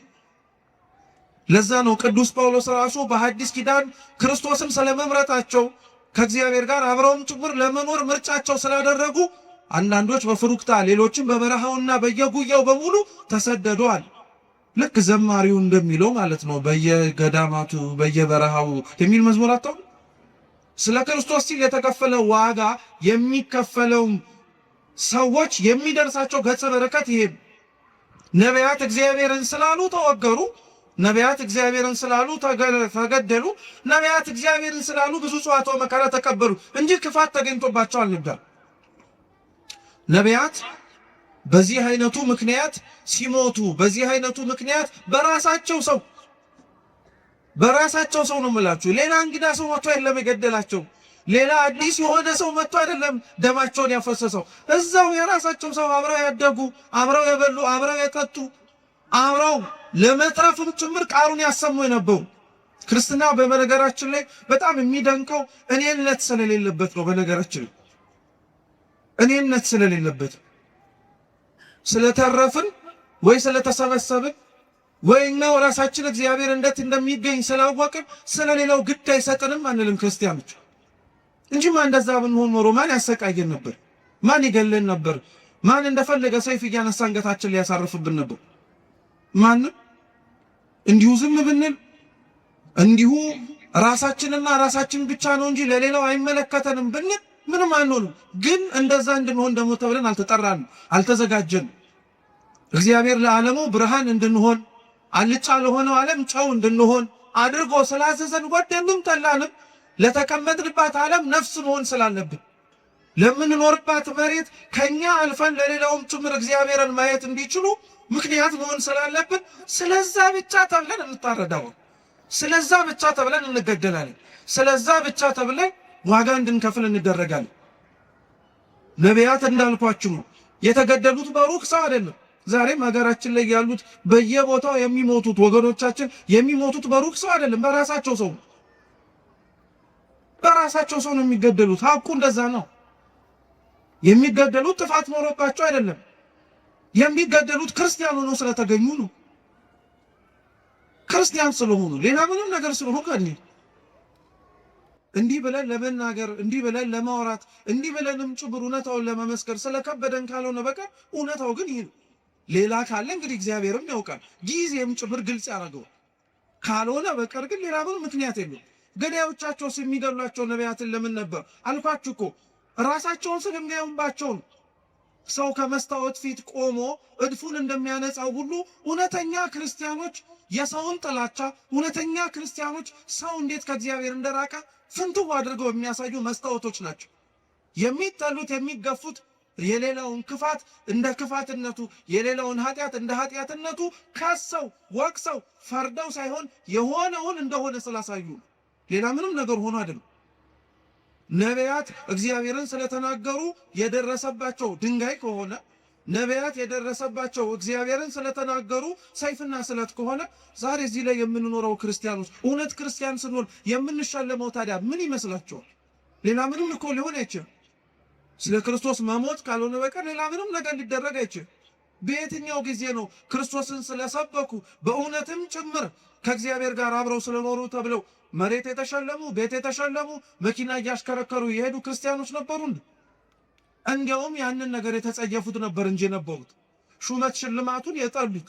ለዛ ነው ቅዱስ ጳውሎስ ራሱ በሐዲስ ኪዳን ክርስቶስን ስለመምረጣቸው ከእግዚአብሔር ጋር አብረውም ጭምር ለመኖር ምርጫቸው ስላደረጉ አንዳንዶች በፍሩክታ ሌሎችም በበረሃውና በየጉያው በሙሉ ተሰደዷል። ልክ ዘማሪው እንደሚለው ማለት ነው በየገዳማቱ በየበረሃው የሚል መዝሙር አጣው ስለ ክርስቶስ ሲል የተከፈለ ዋጋ የሚከፈለው ሰዎች የሚደርሳቸው ገጸ በረከት ይሄ ነቢያት እግዚአብሔርን ስላሉ ተወገሩ ነቢያት እግዚአብሔርን ስላሉ ተገደሉ ነቢያት እግዚአብሔርን ስላሉ ብዙ ጽዋቶ መከራ ተቀበሉ እንጂ ክፋት ተገኝቶባቸው አልነበር ነቢያት በዚህ አይነቱ ምክንያት ሲሞቱ በዚህ አይነቱ ምክንያት በራሳቸው ሰው ነው የምላችሁ ሌላ እንግዳ ሰው መጥቶ አይደለም የገደላቸው ሌላ አዲስ የሆነ ሰው መጥቶ አይደለም ደማቸውን ያፈሰሰው እዛው የራሳቸው ሰው አብረው ያደጉ አብረው የበሉ አብረው የጠጡ አብረው ለመትረፍም ጭምር ቃሉን ያሰሙ የነበሩ ክርስትና በነገራችን ላይ በጣም የሚደንቀው እኔነት ስለሌለበት ነው በነገራችን እኔነት ስለሌለበት ስለተረፍን ወይ ስለተሰበሰብን ወይ ነው ራሳችን እግዚአብሔር እንዴት እንደሚገኝ ስላወቅን ስለሌላው ግድ አይሰጥንም አንልም ክርስቲያኖች እንጂ ማን እንደዛ ብንሆን ኖሮ ማን ያሰቃየን ነበር ማን ይገለን ነበር ማን እንደፈለገ ሰይፍ እያነሳ አንገታችን ሊያሳርፍብን ነበር ማን እንዲሁ ዝም ብንል እንዲሁ ራሳችንና ራሳችን ብቻ ነው እንጂ ለሌላው አይመለከተንም ብንል ምንም አንሆንም ግን እንደዛ እንድንሆን ደግሞ ተብለን አልተጠራንም አልተዘጋጀንም እግዚአብሔር ለዓለሙ ብርሃን እንድንሆን አልጫ ለሆነው ዓለም ጨው እንድንሆን አድርጎ ስላዘዘን ወደንም ጠላንም ለተቀመጥንባት ዓለም ነፍስ መሆን ስላለብን ለምንኖርባት መሬት ከኛ አልፈን ለሌላውም ጭምር እግዚአብሔርን ማየት እንዲችሉ ምክንያት መሆን ስላለብን ስለዛ ብቻ ተብለን እንታረዳው ስለዛ ብቻ ተብለን እንገደላለን ስለዛ ብቻ ተብለን ዋጋ እንድንከፍል እንደረጋለን ነቢያት እንዳልኳችሁ የተገደሉት በሩቅ ሰው አይደለም ዛሬም ሀገራችን ላይ ያሉት በየቦታው የሚሞቱት ወገኖቻችን የሚሞቱት በሩቅ ሰው አይደለም በራሳቸው ሰው ነው የሚገደሉት ሀቁ እንደዛ ነው የሚገደሉት ጥፋት ኖሮባቸው አይደለም የሚገደሉት ክርስቲያን ሆነው ስለተገኙ ነው ክርስቲያን ስለሆኑ ሌላ ምንም ነገር ስለሆነ አይደለም እንዲህ ብለን ለመናገር እንዲህ ብለን ለማውራት እንዲህ ብለንም ጭብር እውነታውን ለመመስከር ስለከበደን ካልሆነ በቀር እውነታው ግን ይሄ ሌላ ካለ እንግዲህ እግዚአብሔርም ያውቃል ጊዜም ጭብር ግልጽ ያደርገው ካልሆነ በቀር ግን ሌላ ምንም ምክንያት የለም ገዳዮቻቸው የሚገድሏቸው ነቢያትን ለምን ነበር አልኳችሁ እኮ ራሳቸውን ስለሚያዩባቸው ሰው ከመስታወት ፊት ቆሞ እድፉን እንደሚያነጻው ሁሉ እውነተኛ ክርስቲያኖች የሰውን ጥላቻ እውነተኛ ክርስቲያኖች ሰው እንዴት ከእግዚአብሔር እንደራቀ ፍንትው አድርገው የሚያሳዩ መስታወቶች ናቸው የሚጠሉት የሚገፉት የሌላውን ክፋት እንደ ክፋትነቱ የሌላውን ኃጢአት እንደ ኃጢአትነቱ ካሰው ወቅሰው ፈርደው ሳይሆን የሆነውን እንደሆነ ስላሳዩ ሌላ ምንም ነገር ሆኖ አይደለም ነቢያት እግዚአብሔርን ስለተናገሩ የደረሰባቸው ድንጋይ ከሆነ ነቢያት የደረሰባቸው እግዚአብሔርን ስለተናገሩ ሰይፍና ስለት ከሆነ ዛሬ እዚህ ላይ የምንኖረው ክርስቲያኖች እውነት ክርስቲያን ስንሆን የምንሸለመው ታዲያ ምን ይመስላችኋል ሌላ ምንም እኮ ሊሆን አይችልም ስለ ክርስቶስ መሞት ካልሆነ በቀር ሌላ ምንም ነገር ሊደረግ አይችልም በየትኛው ጊዜ ነው ክርስቶስን ስለሰበኩ በእውነትም ጭምር ከእግዚአብሔር ጋር አብረው ስለኖሩ ተብለው መሬት የተሸለሙ ቤት የተሸለሙ መኪና እያሽከረከሩ የሄዱ ክርስቲያኖች ነበሩ እንዲያውም ያንን ነገር የተጸየፉት ነበር እንጂ ነበሩት ሹመት ሽልማቱን የጠሉት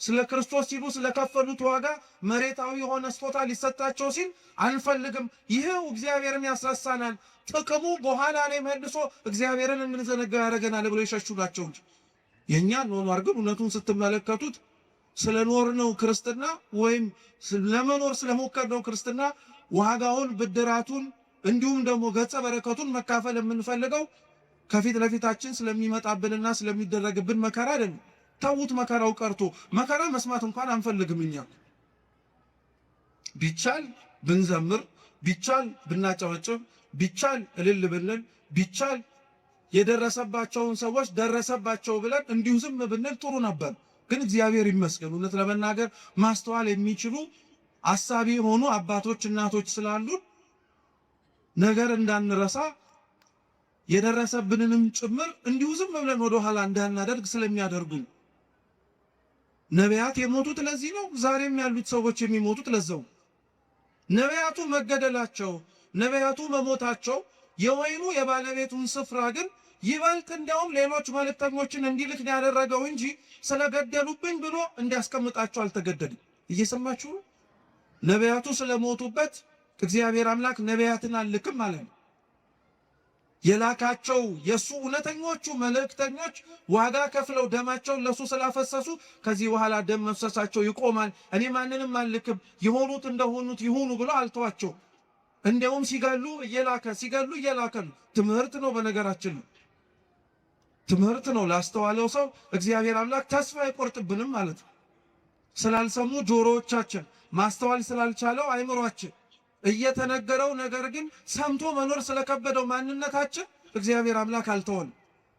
ስለ ክርስቶስ ሲሉ ስለከፈሉት ዋጋ መሬታዊ የሆነ ስጦታ ሊሰጣቸው ሲል አንፈልግም ይሄው እግዚአብሔርን ያስረሳናል ጥቅሙ በኋላ ላይ መልሶ እግዚአብሔርን እንዘነጋ ያደርገናል ብለው ይሸሹ ናቸው እንጂ የኛ ኖር ግን እውነቱን ስትመለከቱት ስለኖርነው ክርስትና ወይም ለመኖር ስለሞከርነው ክርስትና ዋጋውን ብድራቱን እንዲሁም ደግሞ ገጸ በረከቱን መካፈል የምንፈልገው ከፊት ለፊታችን ስለሚመጣብንና ስለሚደረግብን መከራ አይደለም ታውት መከራው ቀርቶ መከራ መስማት እንኳን አንፈልግም እኛ ቢቻል ብንዘምር ቢቻል ብናጨበጭብ ቢቻል እልል ብንል ቢቻል የደረሰባቸውን ሰዎች ደረሰባቸው ብለን እንዲሁ ዝም ብንል ጥሩ ነበር ግን እግዚአብሔር ይመስገን እውነት ለመናገር ማስተዋል የሚችሉ አሳቢ የሆኑ አባቶች እናቶች ስላሉ ነገር እንዳንረሳ የደረሰብንንም ጭምር እንዲሁ ዝም ብለን ወደ ኋላ እንዳናደርግ ስለሚያደርጉ ነቢያት የሞቱት ለዚህ ነው ዛሬም ያሉት ሰዎች የሚሞቱት ለዛው ነቢያቱ መገደላቸው ነቢያቱ መሞታቸው የወይኑ የባለቤቱን ስፍራ ግን ይበልጥ እንዲያውም ሌሎች መልእክተኞችን እንዲልክ ያደረገው እንጂ ስለገደሉብኝ ብሎ እንዲያስቀምጣቸው አልተገደድም። እየሰማችሁ ነው? ነቢያቱ ስለሞቱበት እግዚአብሔር አምላክ ነቢያትን አልክም ማለት ነው። የላካቸው የሱ እውነተኞቹ መልእክተኞች ዋጋ ከፍለው ደማቸውን ለሱ ስላፈሰሱ ከዚህ በኋላ ደም መፍሰሳቸው ይቆማል፣ እኔ ማንንም አልክም፣ የሆኑት እንደሆኑት ይሁኑ ብሎ አልተዋቸው። እንዲያውም ሲገሉ እየላከ ነው። ትምህርት ነው፣ በነገራችን ነው፣ ትምህርት ነው። ላስተዋለው ሰው እግዚአብሔር አምላክ ተስፋ አይቆርጥብንም ማለት ነው። ስላልሰሙ ጆሮዎቻችን፣ ማስተዋል ስላልቻለው አይምሯችን እየተነገረው ነገር ግን ሰምቶ መኖር ስለከበደው ማንነታችን እግዚአብሔር አምላክ አልተወን።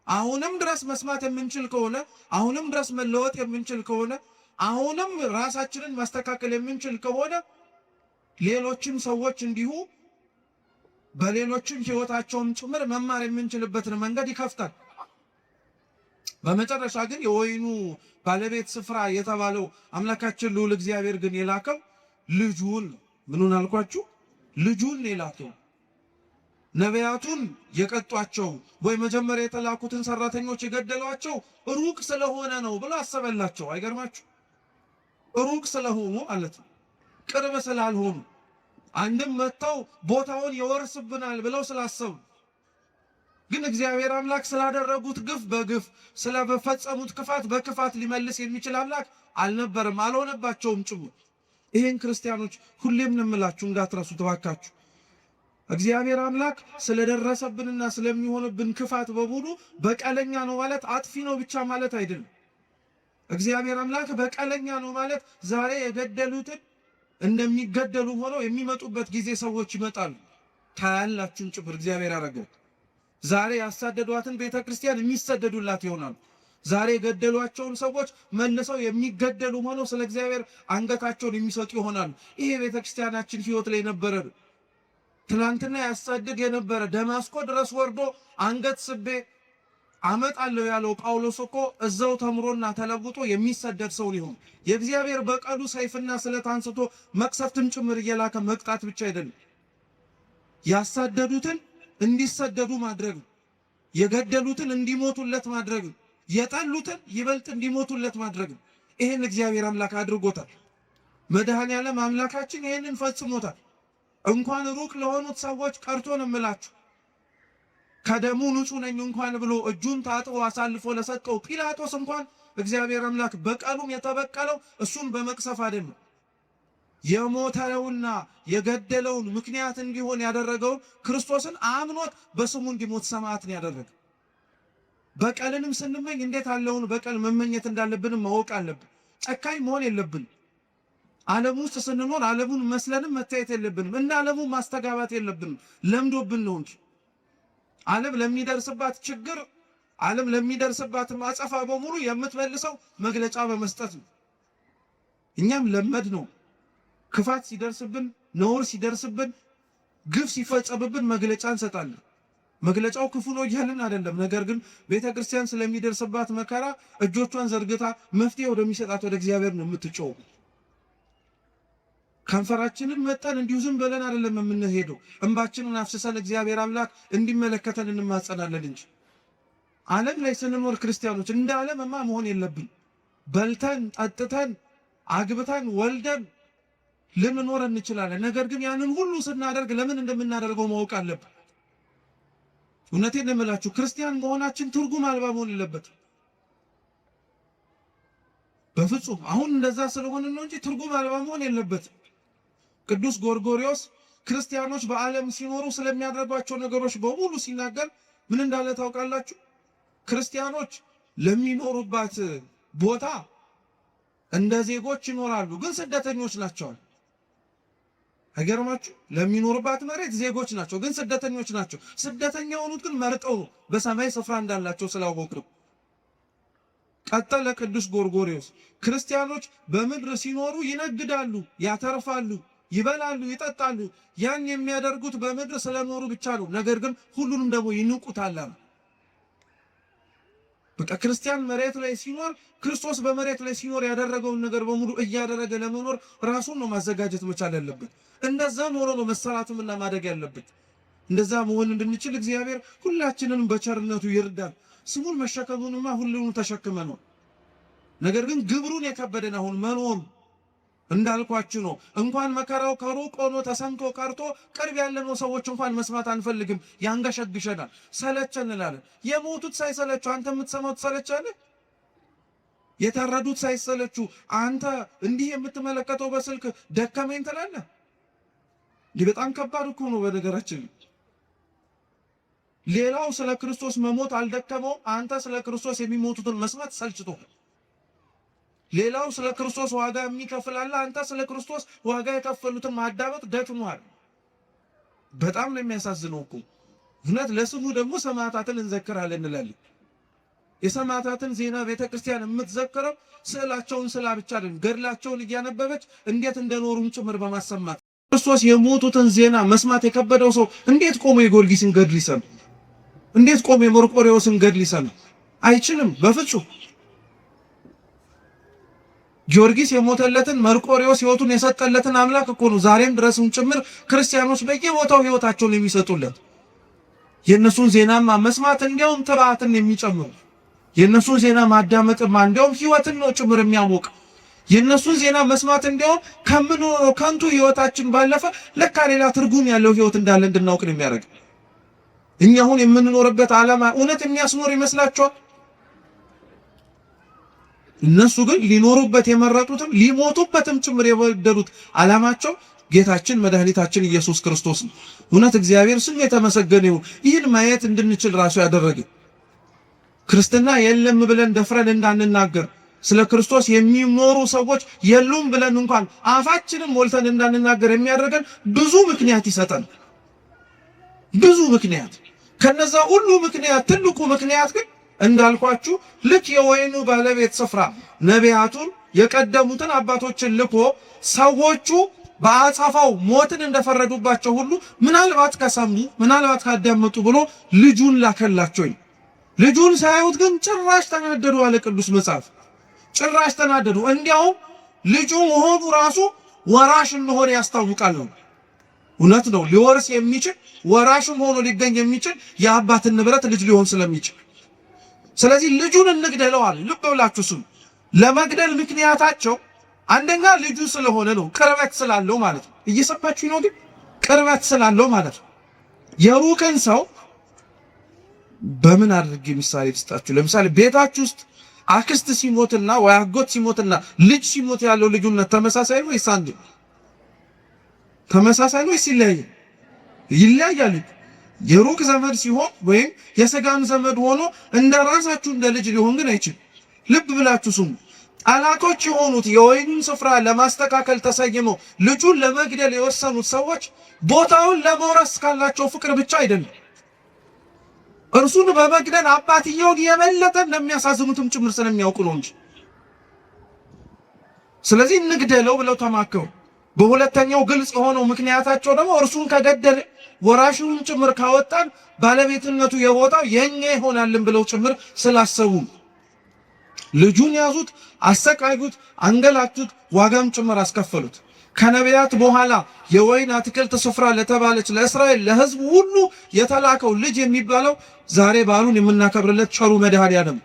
አሁንም ድረስ መስማት የምንችል ከሆነ፣ አሁንም ድረስ መለወጥ የምንችል ከሆነ፣ አሁንም ራሳችንን ማስተካከል የምንችል ከሆነ ሌሎችም ሰዎች እንዲሁ በሌሎችም ሕይወታቸውም ጭምር መማር የምንችልበትን መንገድ ይከፍታል። በመጨረሻ ግን የወይኑ ባለቤት ስፍራ የተባለው አምላካችን ልዑል እግዚአብሔር ግን የላከው ልጁን ነው። ምኑን አልኳችሁ? ልጁን የላከው። ነቢያቱን የቀጧቸው ወይ መጀመሪያ የተላኩትን ሰራተኞች የገደሏቸው ሩቅ ስለሆነ ነው ብሎ አሰበላቸው። አይገርማችሁ? ሩቅ ስለሆኑ ማለት ነው፣ ቅርብ ስላልሆኑ፣ አንድም መጥተው ቦታውን ይወርስብናል ብለው ስላሰቡ። ግን እግዚአብሔር አምላክ ስላደረጉት ግፍ በግፍ ስለፈጸሙት ክፋት በክፋት ሊመልስ የሚችል አምላክ አልነበረም፣ አልሆነባቸውም ጭምር። ይህን ክርስቲያኖች ሁሌም እንምላችሁ እንዳትረሱት እባካችሁ። እግዚአብሔር አምላክ ስለደረሰብንና ስለሚሆንብን ክፋት በሙሉ በቀለኛ ነው ማለት አጥፊ ነው ብቻ ማለት አይደለም። እግዚአብሔር አምላክ በቀለኛ ነው ማለት ዛሬ የገደሉትን እንደሚገደሉ ሆነው የሚመጡበት ጊዜ ሰዎች ይመጣሉ። ታያላችሁን ጭምር እግዚአብሔር ያደረገው። ዛሬ ያሳደዷትን ቤተ ክርስቲያን የሚሰደዱላት ይሆናሉ። ዛሬ የገደሏቸውን ሰዎች መልሰው የሚገደሉ ሆነው ስለ እግዚአብሔር አንገታቸውን የሚሰጡ ይሆናሉ። ይሄ ቤተ ክርስቲያናችን ሕይወት ላይ ነበረ። ትናንትና ያሳድድ የነበረ ደማስቆ ድረስ ወርዶ አንገት ስቤ አመጣለሁ ያለው ጳውሎስ እኮ እዛው ተምሮና ተለውጦ የሚሰደድ ሰው ሊሆን የእግዚአብሔር በቀሉ ሰይፍና ስለት አንስቶ መቅሰፍትም ጭምር እየላከ መቅጣት ብቻ አይደለም፣ ያሳደዱትን እንዲሰደዱ ማድረግ፣ የገደሉትን እንዲሞቱለት ማድረግ፣ የጠሉትን ይበልጥ እንዲሞቱለት ማድረግ። ይህን እግዚአብሔር አምላክ አድርጎታል። መድኃኔዓለም አምላካችን ይህንን ፈጽሞታል። እንኳን ሩቅ ለሆኑት ሰዎች ቀርቶ ነው የምላችሁ፣ ከደሙ ንጹሕ ነኝ እንኳን ብሎ እጁን ታጥቦ አሳልፎ ለሰጠው ጲላጦስ እንኳን እግዚአብሔር አምላክ በቀሉም የተበቀለው እሱን በመቅሰፍ አይደለም። የሞተውና የገደለውን ምክንያት እንዲሆን ያደረገውን ክርስቶስን አምኖት በስሙ እንዲሞት ሰማዕትን ያደረገ። በቀልንም ስንመኝ እንዴት ያለውን በቀል መመኘት እንዳለብንም ማወቅ አለብን። ጨካኝ መሆን የለብን። ዓለም ውስጥ ስንኖር ዓለሙን መስለንም መታየት የለብንም። እና ዓለሙ ማስተጋባት የለብንም። ለምዶብን ነው እንጂ ዓለም ለሚደርስባት ችግር፣ ዓለም ለሚደርስባት ማጸፋ በሙሉ የምትመልሰው መግለጫ በመስጠት ነው። እኛም ለመድ ነው። ክፋት ሲደርስብን፣ ነውር ሲደርስብን፣ ግፍ ሲፈጸምብን መግለጫ እንሰጣለን። መግለጫው ክፉ ነው እያልን አይደለም። ነገር ግን ቤተ ክርስቲያን ስለሚደርስባት መከራ እጆቿን ዘርግታ መፍትሄ ወደሚሰጣት ወደ እግዚአብሔር ነው የምትጮው። ከንፈራችንን መጠን እንዲሁ ዝም ብለን አይደለም የምንሄደው። እንባችንን አፍስሰን እግዚአብሔር አምላክ እንዲመለከተን እንማጸናለን እንጂ ዓለም ላይ ስንኖር ክርስቲያኖች እንደ ዓለምማ መሆን የለብን። በልተን ጠጥተን አግብተን ወልደን ልንኖር እንችላለን። ነገር ግን ያንን ሁሉ ስናደርግ ለምን እንደምናደርገው ማወቅ አለብን። እውነቴን እምላችሁ ክርስቲያን መሆናችን ትርጉም አልባ መሆን የለበትም በፍጹም። አሁን እንደዛ ስለሆነ ነው እንጂ ትርጉም አልባ መሆን የለበትም። ቅዱስ ጎርጎርዮስ ክርስቲያኖች በዓለም ሲኖሩ ስለሚያደርጓቸው ነገሮች በሙሉ ሲናገር ምን እንዳለ ታውቃላችሁ? ክርስቲያኖች ለሚኖሩባት ቦታ እንደ ዜጎች ይኖራሉ፣ ግን ስደተኞች ናቸው። አይገርማችሁ? ለሚኖሩባት መሬት ዜጎች ናቸው፣ ግን ስደተኞች ናቸው። ስደተኛ የሆኑት ግን መርጠው በሰማይ ስፍራ እንዳላቸው ስላወቁ። ቀጠለ ቅዱስ ጎርጎርዮስ ክርስቲያኖች በምድር ሲኖሩ ይነግዳሉ፣ ያተርፋሉ፣ ይበላሉ፣ ይጠጣሉ። ያን የሚያደርጉት በምድር ስለኖሩ ብቻ ነው። ነገር ግን ሁሉንም ደግሞ ይንቁታል። በቃ ክርስቲያን መሬት ላይ ሲኖር ክርስቶስ በመሬት ላይ ሲኖር ያደረገውን ነገር በሙሉ እያደረገ ለመኖር ራሱን ነው ማዘጋጀት መቻል ያለበት። እንደዛ ኖሮ ነው መሰራትምና ማደግ ያለበት። እንደዛ መሆን እንድንችል እግዚአብሔር ሁላችንንም በቸርነቱ ይርዳል። ስሙን መሸከሙንማ ሁሉንም ተሸክመን ነው። ነገር ግን ግብሩን የከበደን አሁን መኖር እንዳልኳችሁ ነው። እንኳን መከራው ከሩቅ ሆኖ ተሰምቶ ቀርቶ ቅርብ ያለነው ሰዎች እንኳን መስማት አንፈልግም፣ ያንገሸግሸናል፣ ሰለቸን እንላለን። የሞቱት ሳይሰለቹ አንተ የምትሰማው ትሰለቻለህ? የታረዱት ሳይሰለቹ አንተ እንዲህ የምትመለከተው በስልክ ደከመኝ ትላለህ? ይህ በጣም ከባድ እኮ ነው። በነገራችን ሌላው ስለ ክርስቶስ መሞት አልደከመው፣ አንተ ስለ ክርስቶስ የሚሞቱትን መስማት ሰልችቶ። ሌላው ስለ ክርስቶስ ዋጋ የሚከፍል አለ፣ አንተ ስለ ክርስቶስ ዋጋ የከፈሉትን ማዳመጥ ደክሞሃል። በጣም ነው የሚያሳዝነው እኮ እውነት። ለስሙ ደግሞ ሰማዕታትን እንዘክራለን እንላለን። የሰማዕታትን ዜና ቤተክርስቲያን የምትዘክረው ስዕላቸውን ስላ ብቻ አይደለም፣ ገድላቸውን እያነበበች እንዴት እንደኖሩም ጭምር በማሰማት ክርስቶስ የሞቱትን ዜና መስማት የከበደው ሰው እንዴት ቆሞ የጊዮርጊስን ገድል ይሰማ? እንዴት ቆሞ የመርቆሬዎስን ገድል ይሰማ? አይችልም በፍጹም። ጊዮርጊስ የሞተለትን መርቆሬዎስ ሕይወቱን የሰጠለትን አምላክ እኮ ነው ዛሬም ድረስም ጭምር ክርስቲያኖች በየቦታው ሕይወታቸውን የሚሰጡለት። የእነሱን ዜናማ መስማት እንዲያውም ትርዓትን የሚጨምሩ፣ የእነሱን ዜና ማዳመጥማ እንዲያውም ሕይወትን ነው ጭምር የሚያሞቅ። የእነሱን ዜና መስማት እንዲያውም ከምንኖረው ከንቱ ሕይወታችን ባለፈ ለካ ሌላ ትርጉም ያለው ሕይወት እንዳለ እንድናውቅ ነው የሚያደርግ። እኛ አሁን የምንኖርበት ዓላማ እውነት የሚያስኖር ይመስላችኋል? እነሱ ግን ሊኖሩበት የመረጡትም ሊሞቱበትም ጭምር የወደዱት ዓላማቸው ጌታችን መድኃኒታችን ኢየሱስ ክርስቶስ ነው። እውነት እግዚአብሔር ስም የተመሰገነ ይሁን። ይህን ማየት እንድንችል ራሱ ያደረገ ክርስትና የለም ብለን ደፍረን እንዳንናገር፣ ስለ ክርስቶስ የሚኖሩ ሰዎች የሉም ብለን እንኳን አፋችንን ሞልተን እንዳንናገር የሚያደርገን ብዙ ምክንያት ይሰጠን። ብዙ ምክንያት። ከነዛ ሁሉ ምክንያት ትልቁ ምክንያት ግን እንዳልኳችሁ ልክ የወይኑ ባለቤት ስፍራ ነቢያቱን የቀደሙትን አባቶችን ልኮ ሰዎቹ በአጻፋው ሞትን እንደፈረዱባቸው ሁሉ ምናልባት ከሰሙ ምናልባት ካዳመጡ ብሎ ልጁን ላከላቸው። ልጁን ሳያዩት ግን ጭራሽ ተናደዱ አለ ቅዱስ መጽሐፍ። ጭራሽ ተናደዱ። እንዲያውም ልጁ መሆኑ ራሱ ወራሽ እንደሆነ ያስታውቃል ነው። እውነት ነው። ሊወርስ የሚችል ወራሽም ሆኖ ሊገኝ የሚችል የአባትን ንብረት ልጅ ሊሆን ስለሚችል ስለዚህ ልጁን እንግደለዋል። ልብ ብላችሁ ስሙ። ለመግደል ምክንያታቸው አንደኛ ልጁ ስለሆነ ነው፣ ቅርበት ስላለው ማለት ነው። እየሰማችሁ ነው? ግን ቅርበት ስላለው ማለት ነው። የሩቅን ሰው በምን አድርጌ ምሳሌ ልስጣችሁ? ለምሳሌ ቤታችሁ ውስጥ አክስት ሲሞትና ወይ አጎት ሲሞትና ልጅ ሲሞት ያለው ልዩነት ተመሳሳይ ነው ወይስ አንድ? ተመሳሳይ ነው ወይስ ይለያያል? ይለያያል። የሩቅ ዘመድ ሲሆን ወይም የሥጋን ዘመድ ሆኖ እንደ ራሳችሁ እንደ ልጅ ሊሆን ግን አይችልም። ልብ ብላችሁ ስሙ። ጠላቶች የሆኑት የወይኑን ስፍራ ለማስተካከል ተሰይመው ልጁን ለመግደል የወሰኑት ሰዎች ቦታውን ለመውረስ ካላቸው ፍቅር ብቻ አይደለም፣ እርሱን በመግደል አባትየውን የበለጠ እንደሚያሳዝኑትም ጭምር ስለሚያውቁ ነው እንጂ። ስለዚህ እንግደለው ብለው ተማከሩ። በሁለተኛው ግልጽ የሆነው ምክንያታቸው ደግሞ እርሱን ከገደለ ወራሹን ጭምር ካወጣን ባለቤትነቱ የቦታው የኛ ይሆናልን ብለው ጭምር ስላሰቡ ልጁን ያዙት፣ አሰቃዩት፣ አንገላቱት፣ ዋጋም ጭምር አስከፈሉት። ከነቢያት በኋላ የወይን አትክልት ስፍራ ለተባለች ለእስራኤል ለሕዝቡ ሁሉ የተላከው ልጅ የሚባለው ዛሬ በዓሉን የምናከብርለት ቸሩ መድኃኔዓለም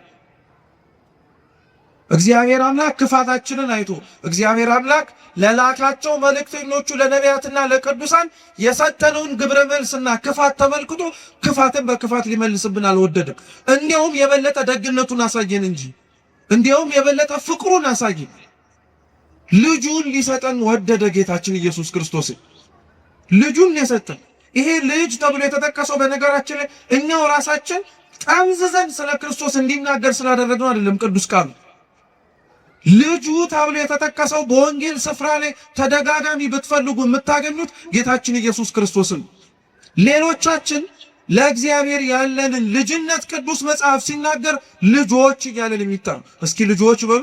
እግዚአብሔር አምላክ ክፋታችንን አይቶ እግዚአብሔር አምላክ ለላካቸው መልእክተኞቹ ለነቢያትና ለቅዱሳን የሰጠነውን ግብረ መልስና ክፋት ተመልክቶ ክፋትን በክፋት ሊመልስብን አልወደድም። እንዲያውም የበለጠ ደግነቱን አሳየን እንጂ እንዲያውም የበለጠ ፍቅሩን አሳየን። ልጁን ሊሰጠን ወደደ። ጌታችን ኢየሱስ ክርስቶስ ልጁን የሰጠን። ይሄ ልጅ ተብሎ የተጠቀሰው በነገራችን ላይ እኛው ራሳችን ጠምዝዘን ስለ ክርስቶስ እንዲናገር ስላደረግነው አይደለም። ቅዱስ ቃሉ ልጁ ተብሎ የተጠቀሰው በወንጌል ስፍራ ላይ ተደጋጋሚ ብትፈልጉ የምታገኙት ጌታችን ኢየሱስ ክርስቶስን። ሌሎቻችን ለእግዚአብሔር ያለንን ልጅነት ቅዱስ መጽሐፍ ሲናገር ልጆች እያለን የሚጠራ እስኪ ልጆች በሉ።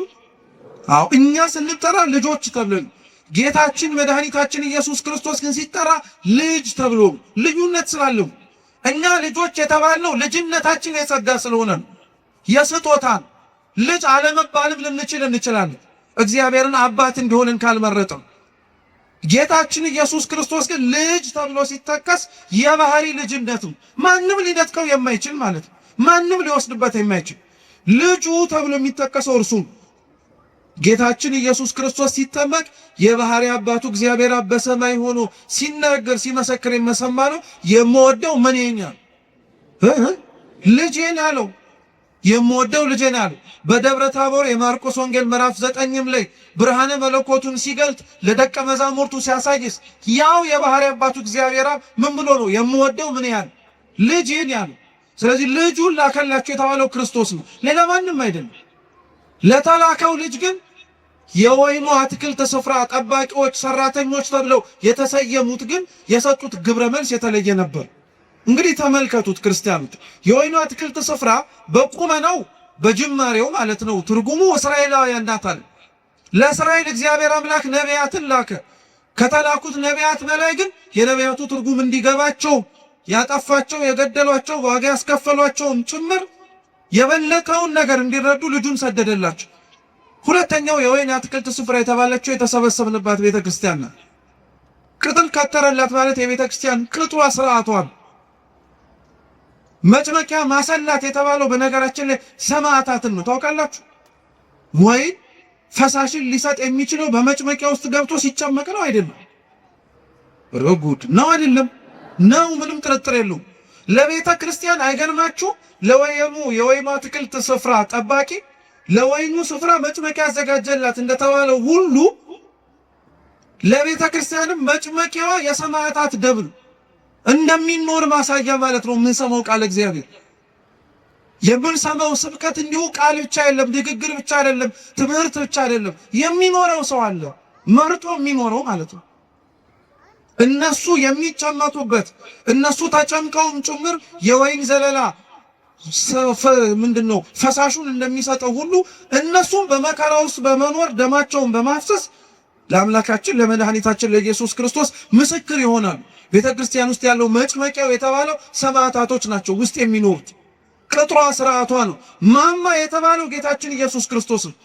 አዎ እኛ ስንጠራ ልጆች ተብለን፣ ጌታችን መድኃኒታችን ኢየሱስ ክርስቶስ ግን ሲጠራ ልጅ ተብሎ ልዩነት ስላለው እኛ ልጆች የተባልነው ልጅነታችን የጸጋ ስለሆነ የስጦታን ልጅ አለመባልም ልንችል እንችላለን። እግዚአብሔርን አባት እንዲሆንን ካልመረጠም ጌታችን ኢየሱስ ክርስቶስ ግን ልጅ ተብሎ ሲጠቀስ የባህሪ ልጅነቱ ማንም ሊነጥቀው የማይችል ማለት ነው። ማንም ሊወስድበት የማይችል ልጁ ተብሎ የሚጠቀሰው እርሱ ጌታችን ኢየሱስ ክርስቶስ ሲጠመቅ የባህሪ አባቱ እግዚአብሔር አብ በሰማይ ሆኖ ሲናገር ሲመሰክር የመሰማ ነው። የምወደው ምኔኛ ልጄን አለው። የምወደው ልጄን አለው። በደብረ ታቦር የማርቆስ ወንጌል ምዕራፍ 9 ላይ ብርሃነ መለኮቱን ሲገልጥ ለደቀ መዛሙርቱ ሲያሳይስ ያው የባህሪ አባቱ እግዚአብሔር አብ ምን ብሎ ነው የምወደው ምን ያህል ልጄን ያለው። ስለዚህ ልጁን ላከላቸው የተባለው ክርስቶስ ነው፣ ሌላ ማንም አይደለም። ለተላከው ልጅ ግን የወይኑ አትክልት ስፍራ ጠባቂዎች ሰራተኞች ተብለው የተሰየሙት ግን የሰጡት ግብረ መልስ የተለየ ነበር። እንግዲህ ተመልከቱት ክርስቲያኖች፣ የወይኑ አትክልት ስፍራ በቁመናው በጅማሬው ማለት ነው ትርጉሙ እስራኤላውያን ናት አለ። ለእስራኤል እግዚአብሔር አምላክ ነቢያትን ላከ። ከተላኩት ነቢያት በላይ ግን የነቢያቱ ትርጉም እንዲገባቸው ያጠፋቸው የገደሏቸው ዋጋ ያስከፈሏቸውን ጭምር የበለጠውን ነገር እንዲረዱ ልጁን ሰደደላቸው። ሁለተኛው የወይን አትክልት ስፍራ የተባለችው የተሰበሰብንባት ቤተ ክርስቲያን ናት። ቅጥል ከተረላት ማለት የቤተ ክርስቲያን ቅጧ ስርዓቷ ነው። መጭመቂያ ማሰላት የተባለው በነገራችን ላይ ሰማዕታትን ነው። ታውቃላችሁ? ወይን ፈሳሽን ሊሰጥ የሚችለው በመጭመቂያ ውስጥ ገብቶ ሲጨመቅ ነው አይደለም? ረጉድ ነው አይደለም? ነው፣ ምንም ጥርጥር የለውም። ለቤተ ክርስቲያን አይገርማችሁ? የወይኑ አትክልት ስፍራ ጠባቂ ለወይኑ ስፍራ መጭመቂያ ያዘጋጀላት እንደተባለው ሁሉ ለቤተ ክርስቲያንም መጭመቂያዋ የሰማዕታት ደም እንደሚኖር ማሳያ ማለት ነው። የምንሰማው ቃል እግዚአብሔር የምንሰማው ስብከት እንዲሁ ቃል ብቻ አይደለም፣ ንግግር ብቻ አይደለም፣ ትምህርት ብቻ አይደለም። የሚኖረው ሰው አለ፣ መርጦ የሚኖረው ማለት ነው። እነሱ የሚጨመቱበት እነሱ ተጨምቀውም ጭምር የወይን ዘለላ ምንድነው ፈሳሹን እንደሚሰጠው ሁሉ እነሱም በመከራ ውስጥ በመኖር ደማቸውን በማፍሰስ ለአምላካችን ለመድኃኒታችን ለኢየሱስ ክርስቶስ ምስክር ይሆናሉ። ቤተ ክርስቲያን ውስጥ ያለው መጭመቂያው የተባለው ሰማዕታቶች ናቸው ውስጥ የሚኖሩት። ቅጥሯ ስርዓቷ ነው። ማማ የተባለው ጌታችን ኢየሱስ ክርስቶስ ነው።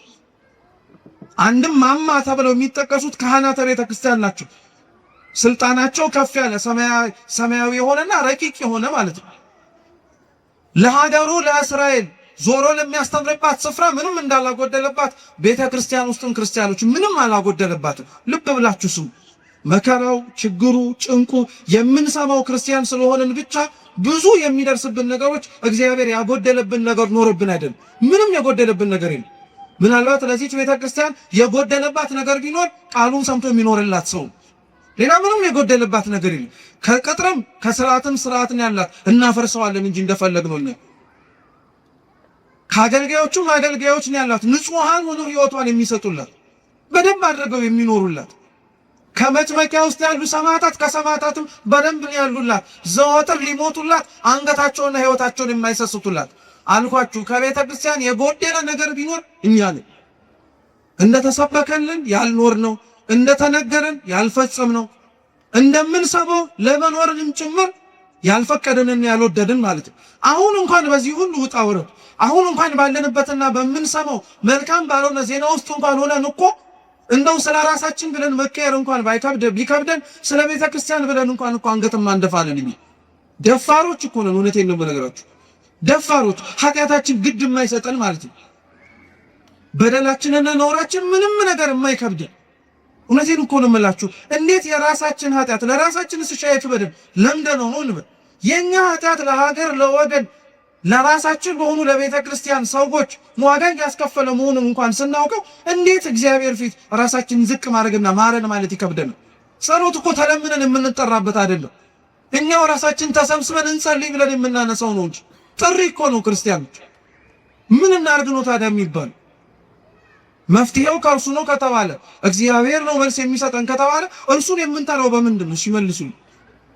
አንድም ማማ ተብለው የሚጠቀሱት ካህናተ ቤተ ክርስቲያን ናቸው። ስልጣናቸው ከፍ ያለ ሰማያዊ የሆነና ረቂቅ የሆነ ማለት ነው። ለሀገሩ ለእስራኤል ዞሮ ለሚያስተምርባት ስፍራ ምንም እንዳላጎደለባት ቤተ ክርስቲያን ውስጥም ክርስቲያኖች ምንም አላጎደለባትም። ልብ ብላችሁ ስሙ። መከራው፣ ችግሩ፣ ጭንቁ የምንሰማው ክርስቲያን ስለሆነን ብቻ ብዙ የሚደርስብን ነገሮች እግዚአብሔር ያጎደለብን ነገር ኖርብን አይደለም። ምንም የጎደለብን ነገር የለም። ምናልባት ለዚች ቤተ ክርስቲያን የጎደለባት ነገር ቢኖር ቃሉን ሰምቶ የሚኖርላት ሰው፣ ሌላ ምንም የጎደለባት ነገር የለም። ከቅጥርም ከስርዓትም ስርዓትን ያላት እናፈርሰዋለን እንጂ እንደፈለግነው ነው። ከአገልጋዮቹም አገልጋዮች ነው ያላት፣ ንጹሃን ሆነው ህይወቷን የሚሰጡላት በደንብ አድርገው የሚኖሩላት። ከመጭመቂያ ውስጥ ያሉ ሰማዕታት ከሰማዕታትም በደንብ ነው ያሉላት፣ ዘወትር ሊሞቱላት አንገታቸውና ህይወታቸውን የማይሰስቱላት። አልኳችሁ ከቤተ ክርስቲያን የጎደለ ነገር ቢኖር እኛ ነን። እንደተሰበከልን ያልኖርነው፣ እንደተነገረን ያልፈጸምነው፣ እንደምንሰማው ለመኖርንም ጭምር ያልፈቀደንን ያልወደድን ማለት ነው። አሁን እንኳን በዚህ ሁሉ ውጣ ውረድ፣ አሁን እንኳን ባለንበትና በምንሰማው መልካም ባልሆነ ዜና ውስጥ እንኳን ሆነን እኮ እንደው ስለ ራሳችን ብለን መቀየር እንኳን ቢከብደን ስለ ቤተ ክርስቲያን ብለን እንኳን እኮ አንገትም አንደፋለን። እኛ ደፋሮች እኮ ነን። እውነቴን ነው የምነግራችሁ፣ ደፋሮች፣ ኃጢአታችን ግድ የማይሰጠን ማለት ነው። በደላችንና ነውራችን ምንም ነገር የማይከብደን። እውነቴን እኮ ነው የምላችሁ። እንዴት የራሳችን ኃጢአት ለራሳችን ስሻየት በደል ለምደነው ነው እንበል። የኛ ኃጢአት ለሀገር ለወገን ለራሳችን በሆኑ ለቤተ ክርስቲያን ሰዎች ዋጋ ያስከፈለ መሆኑን እንኳን ስናውቀው እንዴት እግዚአብሔር ፊት ራሳችንን ዝቅ ማድረግና ማረን ማለት ይከብደናል። ጸሎት እኮ ተለምነን የምንጠራበት አይደለም። እኛው ራሳችን ተሰብስበን እንጸልይ ብለን የምናነሳው ነው እንጂ ጥሪ እኮ ነው። ክርስቲያኖች ምን እናድርግ ነው ታዲያ የሚባል? መፍትሄው ከእርሱ ነው ከተባለ፣ እግዚአብሔር ነው መልስ የሚሰጠን ከተባለ እርሱን የምንጠራው በምንድን ነው? ሲመልሱ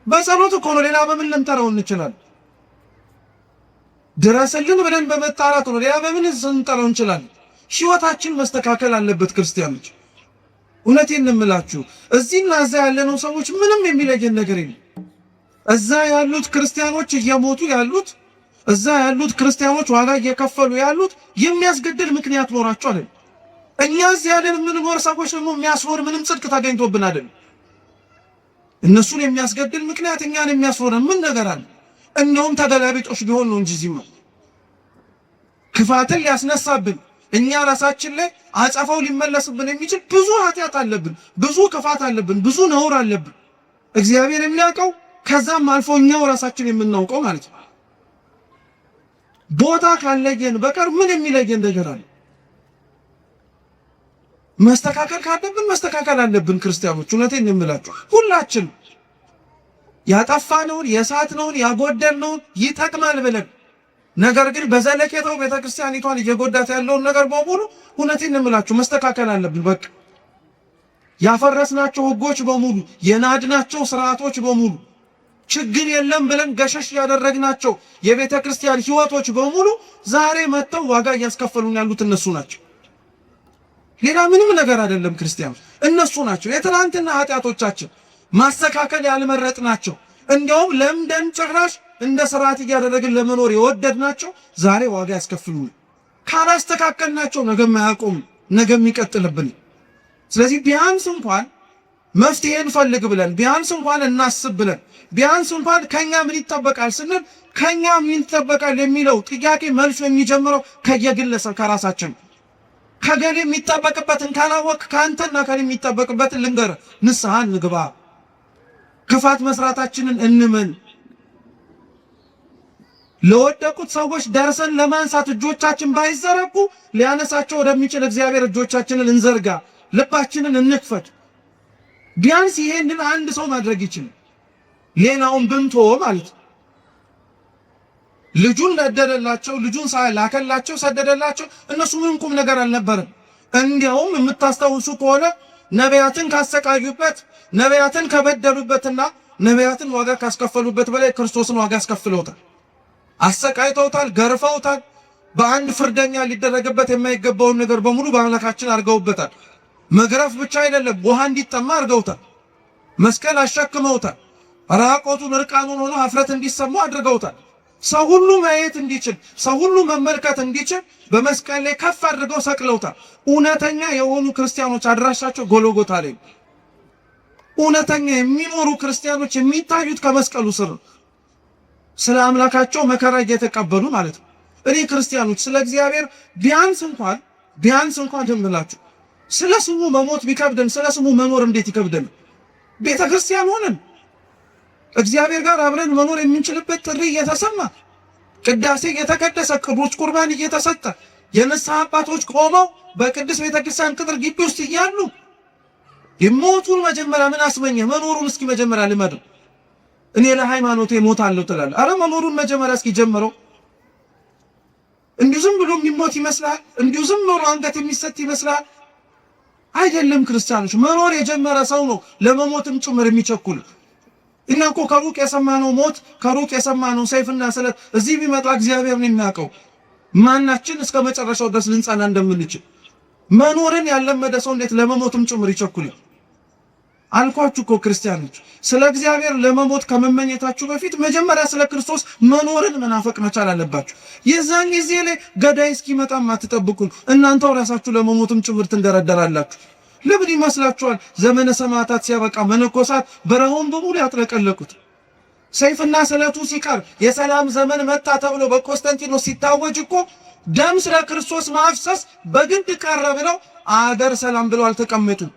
በጸሎት እኮ ነው። ሌላ በምን ልንጠራው እንችላለን? ድረስልን ብለን በመጣራት ነው። ሌላ በምን ልንጠራው እንችላለን? ሕይወታችን መስተካከል አለበት ክርስቲያኖች። እውነቴን ነው የምላችሁ። እዚህና እዛ ያለነው ሰዎች ምንም የሚለየን ነገር የለም። እዛ ያሉት ክርስቲያኖች እየሞቱ ያሉት፣ እዛ ያሉት ክርስቲያኖች ዋጋ እየከፈሉ ያሉት የሚያስገድል ምክንያት ኖራቸው አይደለም። እኛ እዚህ ያለን የምንኖር ሰዎች ደግሞ የሚያስኖር ምንም ጽድቅ ተገኝቶብን አይደለም። እነሱን የሚያስገድል ምክንያት እኛን የሚያስወረን ምን ነገር አለ? እንደውም ተገላቢጦሽ ቢሆን ነው እንጂ ዚማ ክፋትን ሊያስነሳብን እኛ ራሳችን ላይ አጸፋው ሊመለስብን የሚችል ብዙ ኃጢአት አለብን፣ ብዙ ክፋት አለብን፣ ብዙ ነውር አለብን። እግዚአብሔር የሚያውቀው ከዛም አልፎ እኛው ራሳችን የምናውቀው ማለት ነው። ቦታ ካለየን በቀር ምን የሚለየን ነገር አለ? መስተካከል ካለብን መስተካከል አለብን። ክርስቲያኖች እውነቴን የምላችሁ ሁላችን ያጠፋነውን የሳትነውን ያጎደልነውን ይጠቅማል ብለን ነገር ግን በዘለቄታው ቤተክርስቲያኒቷን እየጎዳት ያለውን ነገር በሙሉ እውነቴን የምላችሁ መስተካከል አለብን። በቃ ያፈረስናቸው ሕጎች በሙሉ የናድናቸው ስርዓቶች በሙሉ ችግር የለም ብለን ገሸሽ ያደረግናቸው የቤተክርስቲያን ሕይወቶች በሙሉ ዛሬ መጥተው ዋጋ እያስከፈሉን ያሉት እነሱ ናቸው። ሌላ ምንም ነገር አይደለም። ክርስቲያኖች እነሱ ናቸው። የትናንትና ኃጢአቶቻችን ማስተካከል ያልመረጥናቸው እንዲያውም ለምደን ጭራሽ እንደ ስርዓት እያደረግን ለመኖር የወደድናቸው ዛሬ ዋጋ ያስከፍሉን። ካላስተካከልናቸው ነገም አያቆም፣ ነገም ይቀጥልብን። ስለዚህ ቢያንስ እንኳን መፍትሄ እንፈልግ ብለን ቢያንስ እንኳን እናስብ ብለን ቢያንስ እንኳን ከኛ ምን ይጠበቃል ስንል ከኛ ምን ይጠበቃል የሚለው ጥያቄ መልሱ የሚጀምረው ከየግለሰብ ከራሳችን ከገሌ የሚጠበቅበትን ካላወቅ ከአንተና ከኔ የሚጠበቅበትን ልንገር፣ ንስሐ እንግባ፣ ክፋት መስራታችንን እንመን፣ ለወደቁት ሰዎች ደርሰን ለማንሳት እጆቻችን ባይዘረጉ ሊያነሳቸው ወደሚችል እግዚአብሔር እጆቻችንን እንዘርጋ፣ ልባችንን እንክፈት። ቢያንስ ይሄንን አንድ ሰው ማድረግ ይችላል። ሌላውን ብንቶ ማለት ልጁን ለደደላቸው፣ ልጁን ላከላቸው፣ ሰደደላቸው። እነሱ ምንም ቁም ነገር አልነበረም። እንዲያውም የምታስታውሱ ከሆነ ነቢያትን ካሰቃዩበት፣ ነቢያትን ከበደሉበትና ነቢያትን ዋጋ ካስከፈሉበት በላይ ክርስቶስን ዋጋ አስከፍለውታል። አሰቃይተውታል፣ ገርፈውታል። በአንድ ፍርደኛ ሊደረግበት የማይገባውን ነገር በሙሉ በአምላካችን አድርገውበታል። መግረፍ ብቻ አይደለም፣ ውሃ እንዲጠማ አድርገውታል። መስቀል አሸክመውታል። ራቆቱን እርቃኑን ሆኖ ሀፍረት እንዲሰማው አድርገውታል። ሰው ሁሉ ማየት እንዲችል፣ ሰው ሁሉ መመልከት እንዲችል በመስቀል ላይ ከፍ አድርገው ሰቅለውታል። እውነተኛ የሆኑ ክርስቲያኖች አድራሻቸው ጎልጎታ ላይ፣ እውነተኛ የሚኖሩ ክርስቲያኖች የሚታዩት ከመስቀሉ ስር ስለ አምላካቸው መከራ እየተቀበሉ ማለት ነው። እኔ ክርስቲያኖች ስለ እግዚአብሔር ቢያንስ እንኳን ደምላችሁ ስለ ስሙ መሞት ቢከብደን ስለ ስሙ መኖር እንዴት ይከብደን? ቤተ ክርስቲያን ሆነን እግዚአብሔር ጋር አብረን መኖር የምንችልበት ጥሪ እየተሰማ ቅዳሴ እየተቀደሰ ቅዱስ ቁርባን እየተሰጠ የንስሐ አባቶች ቆመው በቅዱስ ቤተ ክርስቲያን ቅጥር ግቢ ውስጥ እያሉ የሞቱን መጀመሪያ ምን አስመኘ? መኖሩን እስኪ መጀመሪያ ልመደው። እኔ ለሃይማኖቴ ሞታለሁ ትላለህ። አረ መኖሩን መጀመሪያ እስኪ ጀምረው። እንዲሁ ዝም ብሎ የሚሞት ይመስላል? እንዲሁ ዝም ብሎ አንገት የሚሰጥ ይመስላል? አይደለም። ክርስቲያኖች መኖር የጀመረ ሰው ነው ለመሞትም ጭምር የሚቸኩል። እኛ እኮ ከሩቅ የሰማነው ሞት ከሩቅ የሰማነው ሰይፍና ስለት እዚህ ቢመጣ እግዚአብሔር ነው የሚያውቀው ማናችን እስከ መጨረሻው ድረስ ልንጸና እንደምንችል። መኖርን ያለመደ ሰው እንዴት ለመሞትም ጭምር ይቸኩል? አልኳችሁ እኮ ክርስቲያኖች ስለ እግዚአብሔር ለመሞት ከመመኘታችሁ በፊት መጀመሪያ ስለ ክርስቶስ መኖርን መናፈቅ መቻል አለባችሁ። የዛን ጊዜ ላይ ገዳይ እስኪመጣም አትጠብቁም። እናንተው ራሳችሁ ለመሞትም ጭምር ትንደረደራላችሁ። ለምን ይመስላችኋል ዘመነ ሰማዕታት ሲያበቃ መነኮሳት በረሃውን በሙሉ ያጥለቀለቁት? ሰይፍና ስለቱ ሲቀር የሰላም ዘመን መጣ ተብሎ በኮንስታንቲኖስ ሲታወጅ እኮ ደም ስለ ክርስቶስ ማፍሰስ በግድ ቀረ ብለው አገር ሰላም ብለው አልተቀመጡም።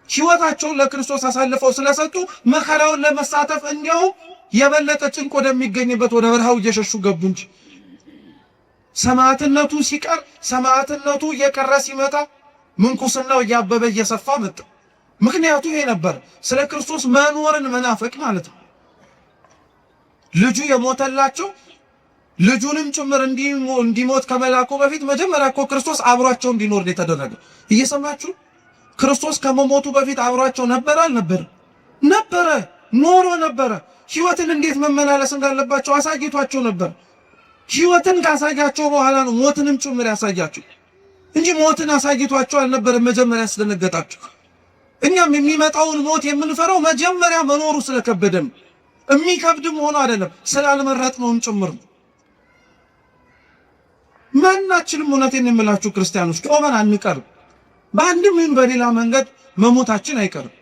ሕይወታቸውን ለክርስቶስ አሳልፈው ስለሰጡ መከራውን ለመሳተፍ እንዲያውም የበለጠ ጭንቅ ወደሚገኝበት ወደ በረሃው እየሸሹ ገቡ እንጂ ሰማዕትነቱ ሲቀር ሰማዕትነቱ እየቀረ ሲመጣ ምንኩስናው እያበበ እየሰፋ መጣ። ምክንያቱ ይሄ ነበር፣ ስለ ክርስቶስ መኖርን መናፈቅ ማለት ነው። ልጁ የሞተላቸው ልጁንም ጭምር እንዲሞት ከመላኩ በፊት መጀመሪያ እኮ ክርስቶስ አብሯቸው እንዲኖር የተደረገ። እየሰማችሁ ክርስቶስ ከመሞቱ በፊት አብሯቸው ነበር አልነበር? ነበረ፣ ኖሮ ነበረ። ሕይወትን እንዴት መመላለስ እንዳለባቸው አሳይቷቸው ነበር። ሕይወትን ካሳያቸው በኋላ ነው ሞትንም ጭምር ያሳያቸው እንጂ ሞትን አሳይቷቸው አልነበረም መጀመሪያ ያስደነገጣቸው። እኛም የሚመጣውን ሞት የምንፈራው መጀመሪያ መኖሩ ስለከበደን፣ የሚከብድም ሆኖ አይደለም ስላልመረጥነውም ጭምር። ማናችንም እውነቴን የምላችሁ ክርስቲያኖች ቆመን አንቀርም። በአንድም ይሁን በሌላ መንገድ መሞታችን አይቀርም።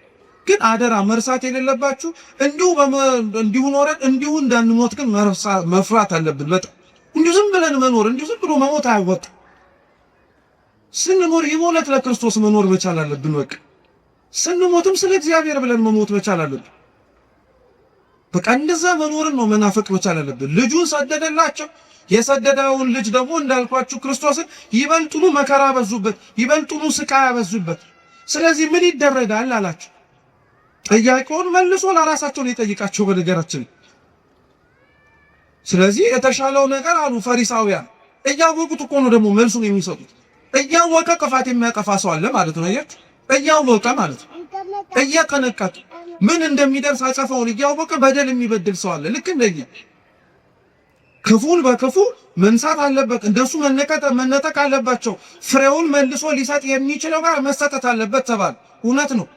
ግን አደራ መርሳት የሌለባችሁ እንዲሁ ኖረን እንዲሁ እንዳንሞት ግን መፍራት አለብን። በጣም እንዲሁ ዝም ብለን መኖር እንዲሁ ዝም ብሎ መሞት አያወጣም። ስንኖር የሞለት ለክርስቶስ መኖር መቻል አለብን። በቃ ስንሞትም ስለ እግዚአብሔር ብለን መሞት መቻል አለብን። በቃ እንደዛ መኖርን ነው መናፈቅ መቻል አለብን። ልጁን ሰደደላቸው። የሰደደውን ልጅ ደግሞ እንዳልኳችሁ ክርስቶስን ይበልጡኑ መከራ አበዙበት፣ ይበልጡኑ ስቃይ አበዙበት። ስለዚህ ምን ይደረጋል አላቸው። ጥያቄውን መልሶ ለራሳቸው ሊጠይቃቸው በነገራችን። ስለዚህ የተሻለው ነገር አሉ ፈሪሳውያን። እያወቁት እኮ ነው ደግሞ መልሱን የሚሰጡት። እያወቀ ቅፋት የሚያጠፋ ሰው አለ ማለት ነው። እያወቀ ማለት ነው። እየቀነቀጡ ምን እንደሚደርስ አጸፋውን እያወቀ በደል የሚበድል ሰው አለ። ልክ እንደኛ ክፉን በክፉ መንሳት አለበት። እንደሱ መነጠቅ አለባቸው። ፍሬውን መልሶ ሊሰጥ የሚችለው ጋር መሰጠት አለበት ተባለ። እውነት ነው።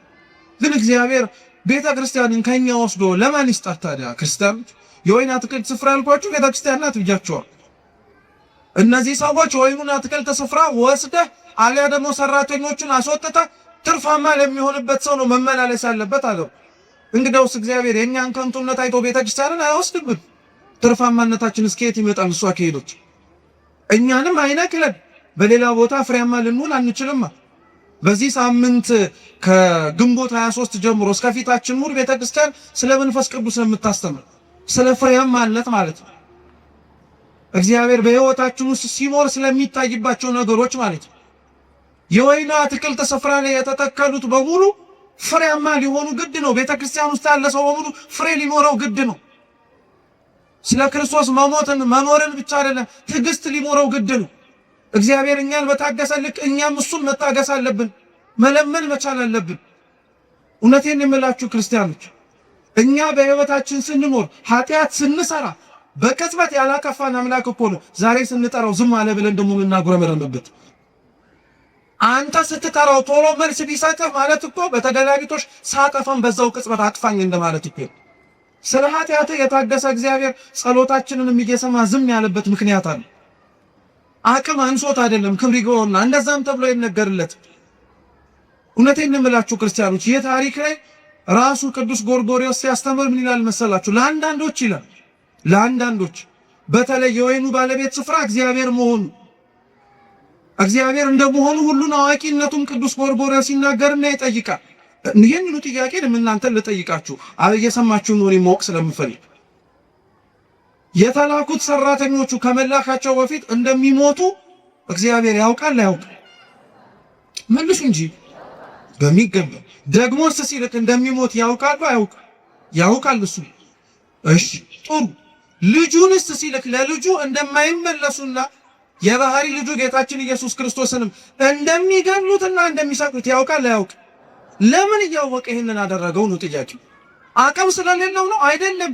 ግን እግዚአብሔር ቤተ ክርስቲያንን ከኛ ወስዶ ለማን ይስጣት ታዲያ? ክርስቲያኖች የወይን አትክልት ስፍራ ያልኳችሁ ቤተ ክርስቲያን ናት ብያችኋል። እነዚህ ሰዎች የወይኑን አትክልት ስፍራ ወስደህ አሊያ ደግሞ ሰራተኞቹን አስወጥተህ ትርፋማ ለሚሆንበት ሰው ነው መመላለስ ያለበት አለው። እንግዲያውስ እግዚአብሔር የእኛን ከንቱነት አይቶ ቤተ ክርስቲያንን አይወስድብን። ትርፋማነታችን እስከየት ይመጣል? እሷ ከሄዶች እኛንም አይነክለን። በሌላ ቦታ ፍሬያማ ልንሆን አንችልም። በዚህ ሳምንት ከግንቦት 23 ጀምሮ እስከ ፊታችን ሙሉ ቤተክርስቲያን ስለ መንፈስ ቅዱስ የምታስተምር ስለ ፍሬያማነት ማለት ነው። እግዚአብሔር በሕይወታችን ውስጥ ሲኖር ስለሚታይባቸው ነገሮች ማለት ነው። የወይኑ አትክልት ስፍራ ላይ የተተከሉት በሙሉ ፍሬያማ ሊሆኑ ግድ ነው። ቤተክርስቲያን ውስጥ ያለ ሰው በሙሉ ፍሬ ሊኖረው ግድ ነው። ስለ ክርስቶስ መኖርን ብቻ አይደለም ትዕግስት ሊኖረው ግድ ነው። እግዚአብሔር እኛን በታገሰ ልክ እኛም እሱን መታገስ አለብን፣ መለመን መቻል አለብን። እውነቴን የምላችሁ ክርስቲያኖች፣ እኛ በሕይወታችን ስንኖር ኃጢአት ስንሰራ በቅጽበት ያላከፋን አምላክ እኮ ነው ዛሬ ስንጠራው ዝም አለ ብለን ደግሞ እናጉረመረምበት። አንተ ስትጠራው ቶሎ መልስ ቢሰጥህ ማለት እኮ በተገላቢጦሽ ሳጠፋን በዛው ቅጽበት አጥፋኝ እንደማለት እኮ። ስለ ኃጢአት የታገሰ እግዚአብሔር ጸሎታችንን እየሰማ ዝም ያለበት ምክንያት አለ። አቅም አንሶት አይደለም፣ ክብር ይግባውና እንደዛም ተብሎ ይነገርለት። እውነቴን የምላችሁ ክርስቲያኖች፣ ይህ ታሪክ ላይ ራሱ ቅዱስ ጎርጎርዮስ ሲያስተምር ምን ይላል መሰላችሁ? ለአንዳንዶች ይላል ለአንዳንዶች በተለይ የወይኑ ባለቤት ስፍራ እግዚአብሔር መሆኑ እግዚአብሔር እንደመሆኑ ሁሉን አዋቂነቱን ቅዱስ ጎርጎርዮስ ሲናገርና ይጠይቃል። ይህንኑ ጥያቄ እናንተን ልጠይቃችሁ እየሰማችሁ ነው ማወቅ ስለምፈልግ የተላኩት ሰራተኞቹ ከመላካቸው በፊት እንደሚሞቱ እግዚአብሔር ያውቃል አያውቅም? መልሱ እንጂ በሚገባ ደግሞስ ሲልክ እንደሚሞት ያውቃል አያውቅም? ያውቃል እሱ። እሺ ጥሩ። ልጁንስ ሲልክ ለልጁ እንደማይመለሱና የባህሪ ልጁ ጌታችን ኢየሱስ ክርስቶስንም እንደሚገሉትና እንደሚሰቅሉት ያውቃል አያውቅም? ለምን እያወቀ ይህንን አደረገው ነው ጥያቄው። አቅም ስለሌለው ነው አይደለም።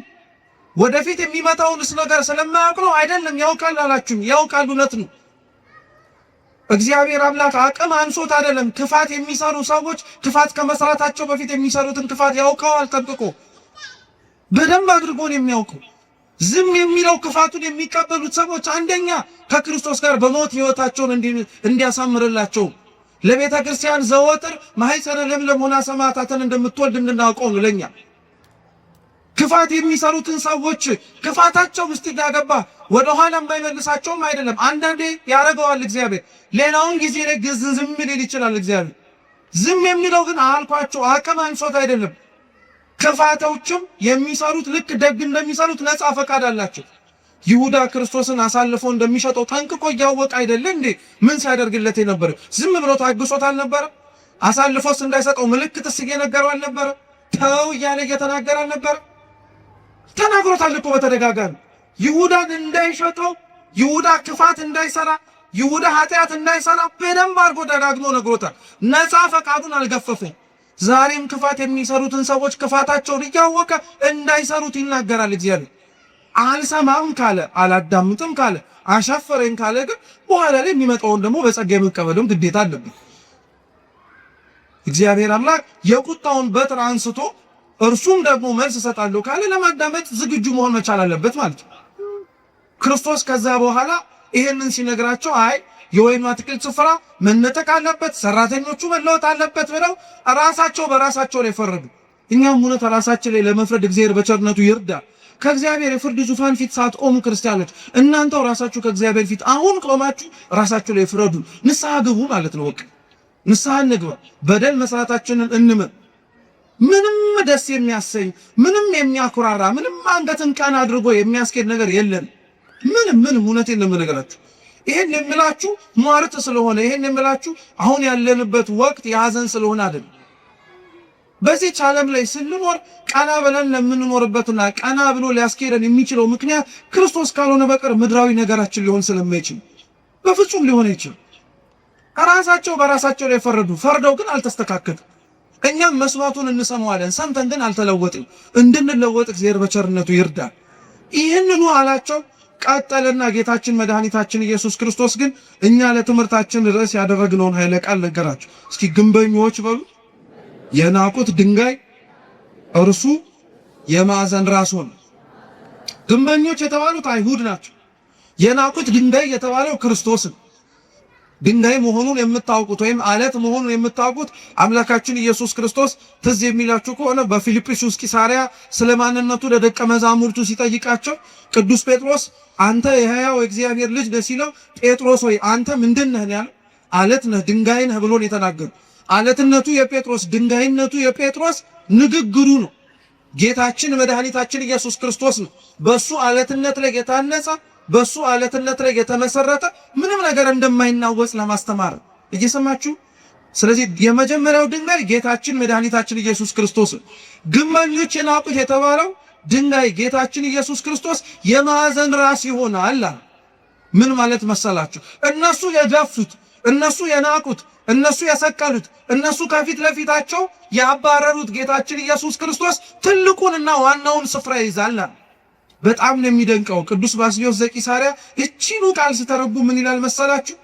ወደፊት የሚመጣውንስ ነገር ስለማያውቅ ነው አይደለም። ያውቃል አላችሁም? ያውቃል፣ እውነት ነው። እግዚአብሔር አምላክ አቅም አንሶት አይደለም። ክፋት የሚሰሩ ሰዎች ክፋት ከመስራታቸው በፊት የሚሰሩትን ክፋት ያውቀዋል ጠብቆ በደንብ አድርጎ ነው የሚያውቀው። ዝም የሚለው ክፋቱን የሚቀበሉት ሰዎች አንደኛ ከክርስቶስ ጋር በሞት ሕይወታቸውን እንዲያሳምርላቸው ለቤተ ክርስቲያን ዘወትር ማኅፀነ ለምለም ሆና ሰማዕታትን እንደምትወልድ እንድናውቀው ነው። ለኛ ክፋት የሚሰሩትን ሰዎች ክፋታቸው ውስጥ ያገባ ወደ ኋላ የማይመልሳቸውም አይደለም። አንዳንዴ ያረገዋል እግዚአብሔር፣ ሌላውን ጊዜ ላይ ዝም ሊል ይችላል እግዚአብሔር። ዝም የሚለው ግን አልኳቸው አቅም አንሶት አይደለም። ክፋቶችም የሚሰሩት ልክ ደግ እንደሚሰሩት ነፃ ፈቃድ አላቸው። ይሁዳ ክርስቶስን አሳልፎ እንደሚሸጠው ጠንቅቆ እያወቀ አይደለ እንዴ ምን ሲያደርግለት የነበረ? ዝም ብሎ ታግሶት አልነበረ? አሳልፎስ እንዳይሰጠው ምልክትስ እየነገረው አልነበረ? ተው እያለ እየተናገረ አልነበረ? ተናግሮታል እኮ በተደጋጋሚ ይሁዳን እንዳይሸጠው፣ ይሁዳ ክፋት እንዳይሰራ፣ ይሁዳ ኃጢአት እንዳይሰራ በደንብ አድርጎ ደጋግሞ ነግሮታል። ነፃ ፈቃዱን አልገፈፈም። ዛሬም ክፋት የሚሰሩትን ሰዎች ክፋታቸውን እያወቀ እንዳይሰሩት ይናገራል እግዚአብሔር። አልሰማም ካለ አላዳምጥም ካለ አሻፈረኝ ካለ ግን በኋላ ላይ የሚመጣውን ደግሞ በጸጋ የመቀበልም ግዴታ አለብን። እግዚአብሔር አምላክ የቁጣውን በትር አንስቶ እርሱም ደግሞ መልስ እሰጣለሁ ካለ ለማዳመጥ ዝግጁ መሆን መቻል አለበት ማለት ነው። ክርስቶስ ከዛ በኋላ ይሄንን ሲነግራቸው አይ የወይኑ አትክልት ስፍራ መነጠቅ አለበት፣ ሰራተኞቹ መለወጥ አለበት ብለው ራሳቸው በራሳቸው ላይ ፈረዱ። እኛም እውነት ራሳችን ላይ ለመፍረድ እግዚአብሔር በቸርነቱ ይርዳ። ከእግዚአብሔር የፍርድ ዙፋን ፊት ሳትቆሙ ክርስቲያኖች እናንተው ራሳችሁ ከእግዚአብሔር ፊት አሁን ቆማችሁ ራሳችሁ ላይ ፍረዱ። ንስሐ ግቡ ማለት ነው። በቃ ንስሐ እንግባ። በደል መስራታችንን እንመን። ምንም ደስ የሚያሰኝ ምንም የሚያኩራራ ምንም አንገትን ቀና አድርጎ የሚያስኬድ ነገር የለም። ምንም እውነቴን ነው የምነግራችሁ። ይሄን የምላችሁ ሟርት ስለሆነ ይሄን የምላችሁ አሁን ያለንበት ወቅት የሐዘን ስለሆነ አይደለም። በዚህ ዓለም ላይ ስንኖር ቀና ብለን ለምንኖርበትና ቀና ብሎ ሊያስኬደን የሚችለው ምክንያት ክርስቶስ ካልሆነ በቀር ምድራዊ ነገራችን ሊሆን ስለማይችል በፍጹም ሊሆን አይችልም። ራሳቸው በራሳቸው ላይ ፈርደው ግን አልተስተካከሉም። እኛም መስዋዕቱን እንሰማዋለን፣ ሰምተን ግን አልተለወጥም። እንድንለወጥ እግዚአብሔር በቸርነቱ ይርዳል። ይህንኑ አላቸው። ቀጠለና ጌታችን መድኃኒታችን ኢየሱስ ክርስቶስ ግን እኛ ለትምህርታችን ርዕስ ያደረግነውን ኃይለ ቃል ነገራቸው። እስኪ ግንበኞች በሉ የናቁት ድንጋይ እርሱ የማዕዘን ራስ ሆነ። ግንበኞች የተባሉት አይሁድ ናቸው። የናቁት ድንጋይ የተባለው ክርስቶስን ድንጋይ መሆኑን የምታውቁት ወይም አለት መሆኑን የምታውቁት አምላካችን ኢየሱስ ክርስቶስ ትዝ የሚላችሁ ከሆነ በፊልጵስዩስ ቂሳርያ ስለማንነቱ ለደቀ መዛሙርቱ ሲጠይቃቸው ቅዱስ ጴጥሮስ አንተ የሕያው እግዚአብሔር ልጅ ነህ ሲለው ጴጥሮስ ሆይ አንተ ምንድን ነህ ያለው? አለት ነህ ድንጋይ ነህ ብሎ ነው የተናገረው። አለትነቱ የጴጥሮስ ድንጋይነቱ የጴጥሮስ ንግግሩ ነው። ጌታችን መድኃኒታችን ኢየሱስ ክርስቶስ ነው በሱ አለትነት ላይ የታነጸ በሱ አለትነት ላይ የተመሰረተ ምንም ነገር እንደማይናወጽ ለማስተማር እየሰማችሁ። ስለዚህ የመጀመሪያው ድንጋይ ጌታችን መድኃኒታችን ኢየሱስ ክርስቶስ። ግንበኞች የናቁት የተባለው ድንጋይ ጌታችን ኢየሱስ ክርስቶስ የማዕዘን ራስ ይሆናል። ምን ማለት መሰላችሁ? እነሱ የገፉት፣ እነሱ የናቁት፣ እነሱ የሰቀሉት፣ እነሱ ከፊት ለፊታቸው ያባረሩት ጌታችን ኢየሱስ ክርስቶስ ትልቁንና ዋናውን ስፍራ ይዛል። በጣም ነው የሚደንቀው። ቅዱስ ባስልዮስ ዘቂሳርያ እቺኑ ቃል ሲተረጉ ምን ይላል መሰላችሁ?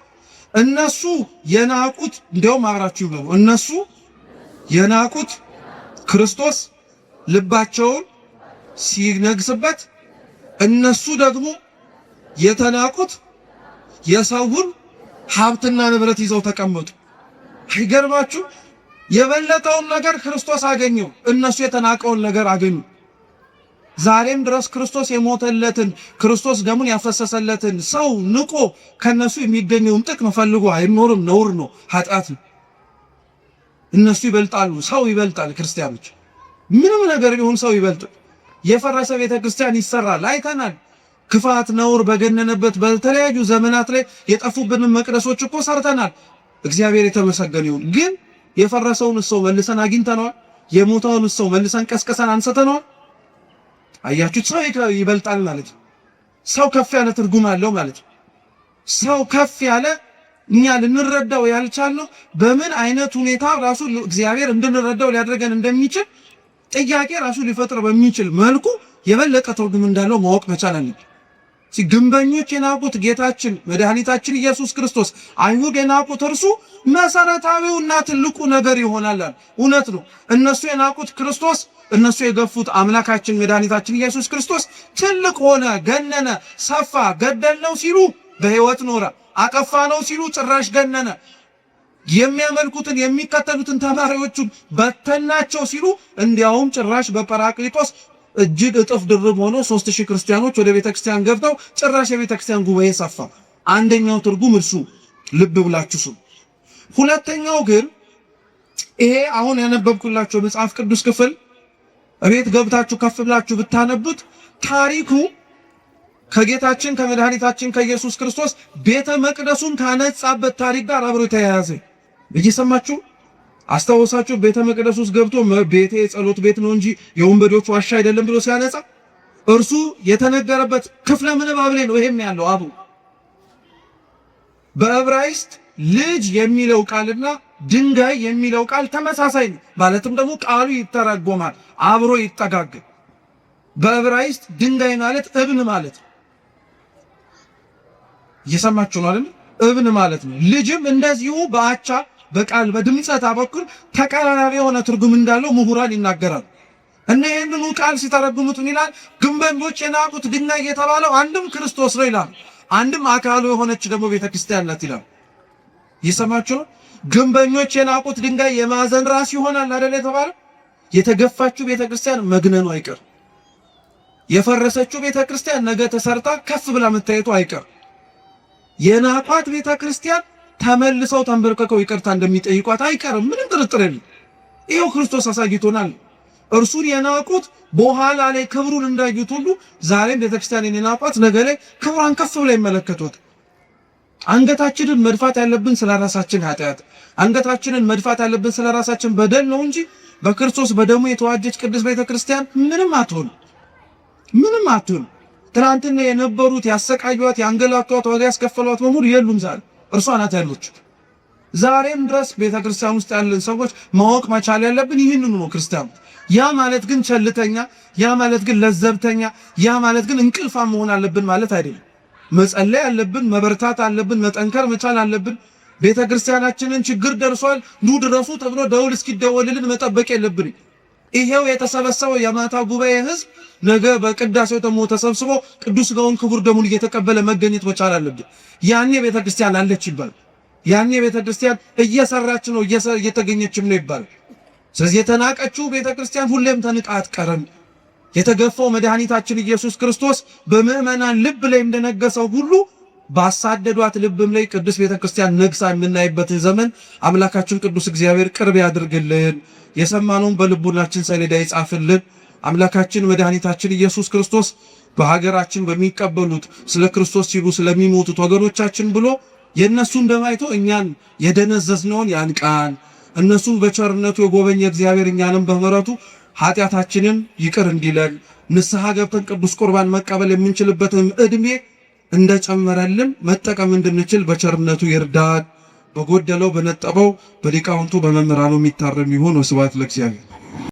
እነሱ የናቁት እንደውም አብራችሁ ነው። እነሱ የናቁት ክርስቶስ ልባቸውን ሲነግስበት፣ እነሱ ደግሞ የተናቁት የሰውን ሀብትና ንብረት ይዘው ተቀመጡ። አይገርማችሁ? የበለጠውን ነገር ክርስቶስ አገኘው፣ እነሱ የተናቀውን ነገር አገኙ። ዛሬም ድረስ ክርስቶስ የሞተለትን ክርስቶስ ደሙን ያፈሰሰለትን ሰው ንቆ ከነሱ የሚገኘውን ጥቅም ፈልጎ አይኖርም። ነውር ነው፣ ኃጢአት ነው። እነሱ ይበልጣሉ፣ ሰው ይበልጣል። ክርስቲያኖች ምንም ነገር ቢሆን ሰው ይበልጣል። የፈረሰ ቤተ ክርስቲያን ይሰራል፣ አይተናል። ክፋት ነውር በገነነበት በተለያዩ ዘመናት ላይ የጠፉብንን መቅደሶች እኮ ሰርተናል። እግዚአብሔር የተመሰገነ ይሁን። ግን የፈረሰውን ሰው መልሰን አግኝተነዋል። የሞተውን ሰው መልሰን ቀስቀሰን አንስተነዋል። አያችሁ፣ ሰው ይበልጣል ማለት ነው። ሰው ከፍ ያለ ትርጉም አለው ማለት ነው። ሰው ከፍ ያለ እኛ ልንረዳው ያልቻልነው በምን አይነት ሁኔታ ራሱ እግዚአብሔር እንድንረዳው ሊያደርገን እንደሚችል ጥያቄ ራሱ ሊፈጥር በሚችል መልኩ የበለጠ ትርጉም እንዳለው ማወቅ መቻል አለብን። ግንበኞች የናቁት ጌታችን መድኃኒታችን ኢየሱስ ክርስቶስ፣ አይሁድ የናቁት እርሱ መሰረታዊውና ትልቁ ነገር ይሆናል። እውነት ነው። እነሱ የናቁት ክርስቶስ፣ እነሱ የገፉት አምላካችን መድኃኒታችን ኢየሱስ ክርስቶስ ትልቅ ሆነ፣ ገነነ፣ ሰፋ። ገደልነው ሲሉ በሕይወት ኖረ፣ አጠፋነው ሲሉ ጭራሽ ገነነ። የሚያመልኩትን የሚከተሉትን ተማሪዎቹን በተናቸው ሲሉ እንዲያውም ጭራሽ በጰራቅሊጦስ እጅግ እጥፍ ድርብ ሆኖ 3000 ክርስቲያኖች ወደ ቤተክርስቲያን ገብተው ጭራሽ የቤተክርስቲያን ጉባኤ ሰፋ። አንደኛው ትርጉም እርሱ ልብ ብላችሁ ስሙ። ሁለተኛው ግን ይሄ አሁን ያነበብኩላችሁ መጽሐፍ ቅዱስ ክፍል እቤት ገብታችሁ ከፍ ብላችሁ ብታነቡት ታሪኩ ከጌታችን ከመድኃኒታችን ከኢየሱስ ክርስቶስ ቤተ መቅደሱን ካነጻበት ታሪክ ጋር አብሮ የተያያዘ እየሰማችሁ አስታውሳችሁ። ቤተ መቅደስ ውስጥ ገብቶ ቤቴ የጸሎት ቤት ነው እንጂ የወንበዶች ዋሻ አይደለም ብሎ ሲያነጻ እርሱ የተነገረበት ክፍለ ምንባብ ላይ ነው ይሄም ያለው። አቡ በዕብራይስጥ ልጅ የሚለው ቃልና ድንጋይ የሚለው ቃል ተመሳሳይ ነው። ማለትም ደግሞ ቃሉ ይተረጎማል፣ አብሮ ይጠጋጋል። በዕብራይስጥ ድንጋይ ማለት እብን ማለት ነው። እየሰማችሁ ነው አይደል? እብን ማለት ነው። ልጅም እንደዚሁ በአቻ በቃል በድምጸት በኩል ተቀራራቢ የሆነ ትርጉም እንዳለው ምሁራን ይናገራሉ። እና ይህንኑ ቃል ሲተረጉሙት ይላል ግንበኞች የናቁት ድንጋይ የተባለው አንድም ክርስቶስ ነው ይላል፣ አንድም አካሉ የሆነች ደግሞ ቤተክርስቲያን ናት ይላል። ይሰማችሁ? ግንበኞች የናቁት ድንጋይ የማዕዘን ራስ ይሆናል አይደል የተባለው። የተገፋችው ቤተክርስቲያን መግነኑ አይቀር። የፈረሰችው ቤተክርስቲያን ነገ ተሰርታ ከፍ ብላ መታየቱ አይቀር። የናቋት ቤተክርስቲያን ተመልሰው ተንበርከከው ይቅርታ እንደሚጠይቋት አይቀርም። ምንም ጥርጥር የለም። ይሄው ክርስቶስ አሳይቶናል። እርሱን የናቁት በኋላ ላይ ክብሩን እንዳዩት ሁሉ ዛሬም ቤተክርስቲያንን የናቋት ነገ ላይ ክብሯን ከፍ ብላ ይመለከቱት። አንገታችንን መድፋት ያለብን ስለራሳችን ኃጢአት፣ አንገታችንን መድፋት ያለብን ስለራሳችን በደል ነው እንጂ በክርስቶስ በደሙ የተዋጀች ቅድስት ቤተክርስቲያን ምንም አትሆን፣ ምንም አትሆን። ትናንትና የነበሩት ያሰቃዩት፣ ያንገላቷት፣ ዋጋ ያስከፈሏት በሙሉ የሉም። ዛሬ እርሷ ናት ያለች። ዛሬም ድረስ ቤተክርስቲያን ውስጥ ያለን ሰዎች ማወቅ መቻል ያለብን ይህንኑ ነው። ክርስቲያኑ ያ ማለት ግን ቸልተኛ፣ ያ ማለት ግን ለዘብተኛ፣ ያ ማለት ግን እንቅልፋ መሆን አለብን ማለት አይደለም። መጸለይ አለብን፣ መበርታት አለብን፣ መጠንከር መቻል አለብን። ቤተክርስቲያናችንን ችግር ደርሷል ኑ ድረሱ ተብሎ ደውል እስኪደወልልን መጠበቅ የለብን። ይሄው የተሰበሰበው የማታ ጉባኤ ህዝብ ነገ በቅዳሴው ደግሞ ተሰብስቦ ቅዱስ ሥጋውን ክቡር ደሙን እየተቀበለ መገኘት መቻል አለብን። ያኔ ቤተክርስቲያን አለች ይባል። ያኔ ቤተክርስቲያን እየሰራች ነው እየተገኘችም ነው ይባል። ስለዚህ የተናቀችው ቤተክርስቲያን ሁሌም ተንቃ አትቀርም። የተገፋው መድኃኒታችን ኢየሱስ ክርስቶስ በምዕመናን ልብ ላይ እንደነገሰው ሁሉ ባሳደዷት ልብም ላይ ቅዱስ ቤተክርስቲያን ነግሳ የምናይበትን ዘመን አምላካችን ቅዱስ እግዚአብሔር ቅርብ ያድርግልን። የሰማነውን በልቡናችን ሰሌዳ ይጻፍልን። አምላካችን መድኃኒታችን ኢየሱስ ክርስቶስ በሀገራችን በሚቀበሉት ስለ ክርስቶስ ሲሉ ስለሚሞቱት ወገኖቻችን ብሎ የነሱን ደም አይቶ እኛን የደነዘዝነውን ያንቃን። እነሱን በቸርነቱ የጎበኘ እግዚአብሔር እኛንም በምሕረቱ ኃጢአታችንን ይቅር እንዲለን ንስሐ ገብተን ቅዱስ ቁርባን መቀበል የምንችልበትን ዕድሜ እንደጨመረልን መጠቀም እንድንችል በቸርነቱ ይርዳን። በጎደለው በነጠበው በሊቃውንቱ በመምህራኑ የሚታረም ይሁን። ወስብሐት ለእግዚአብሔር።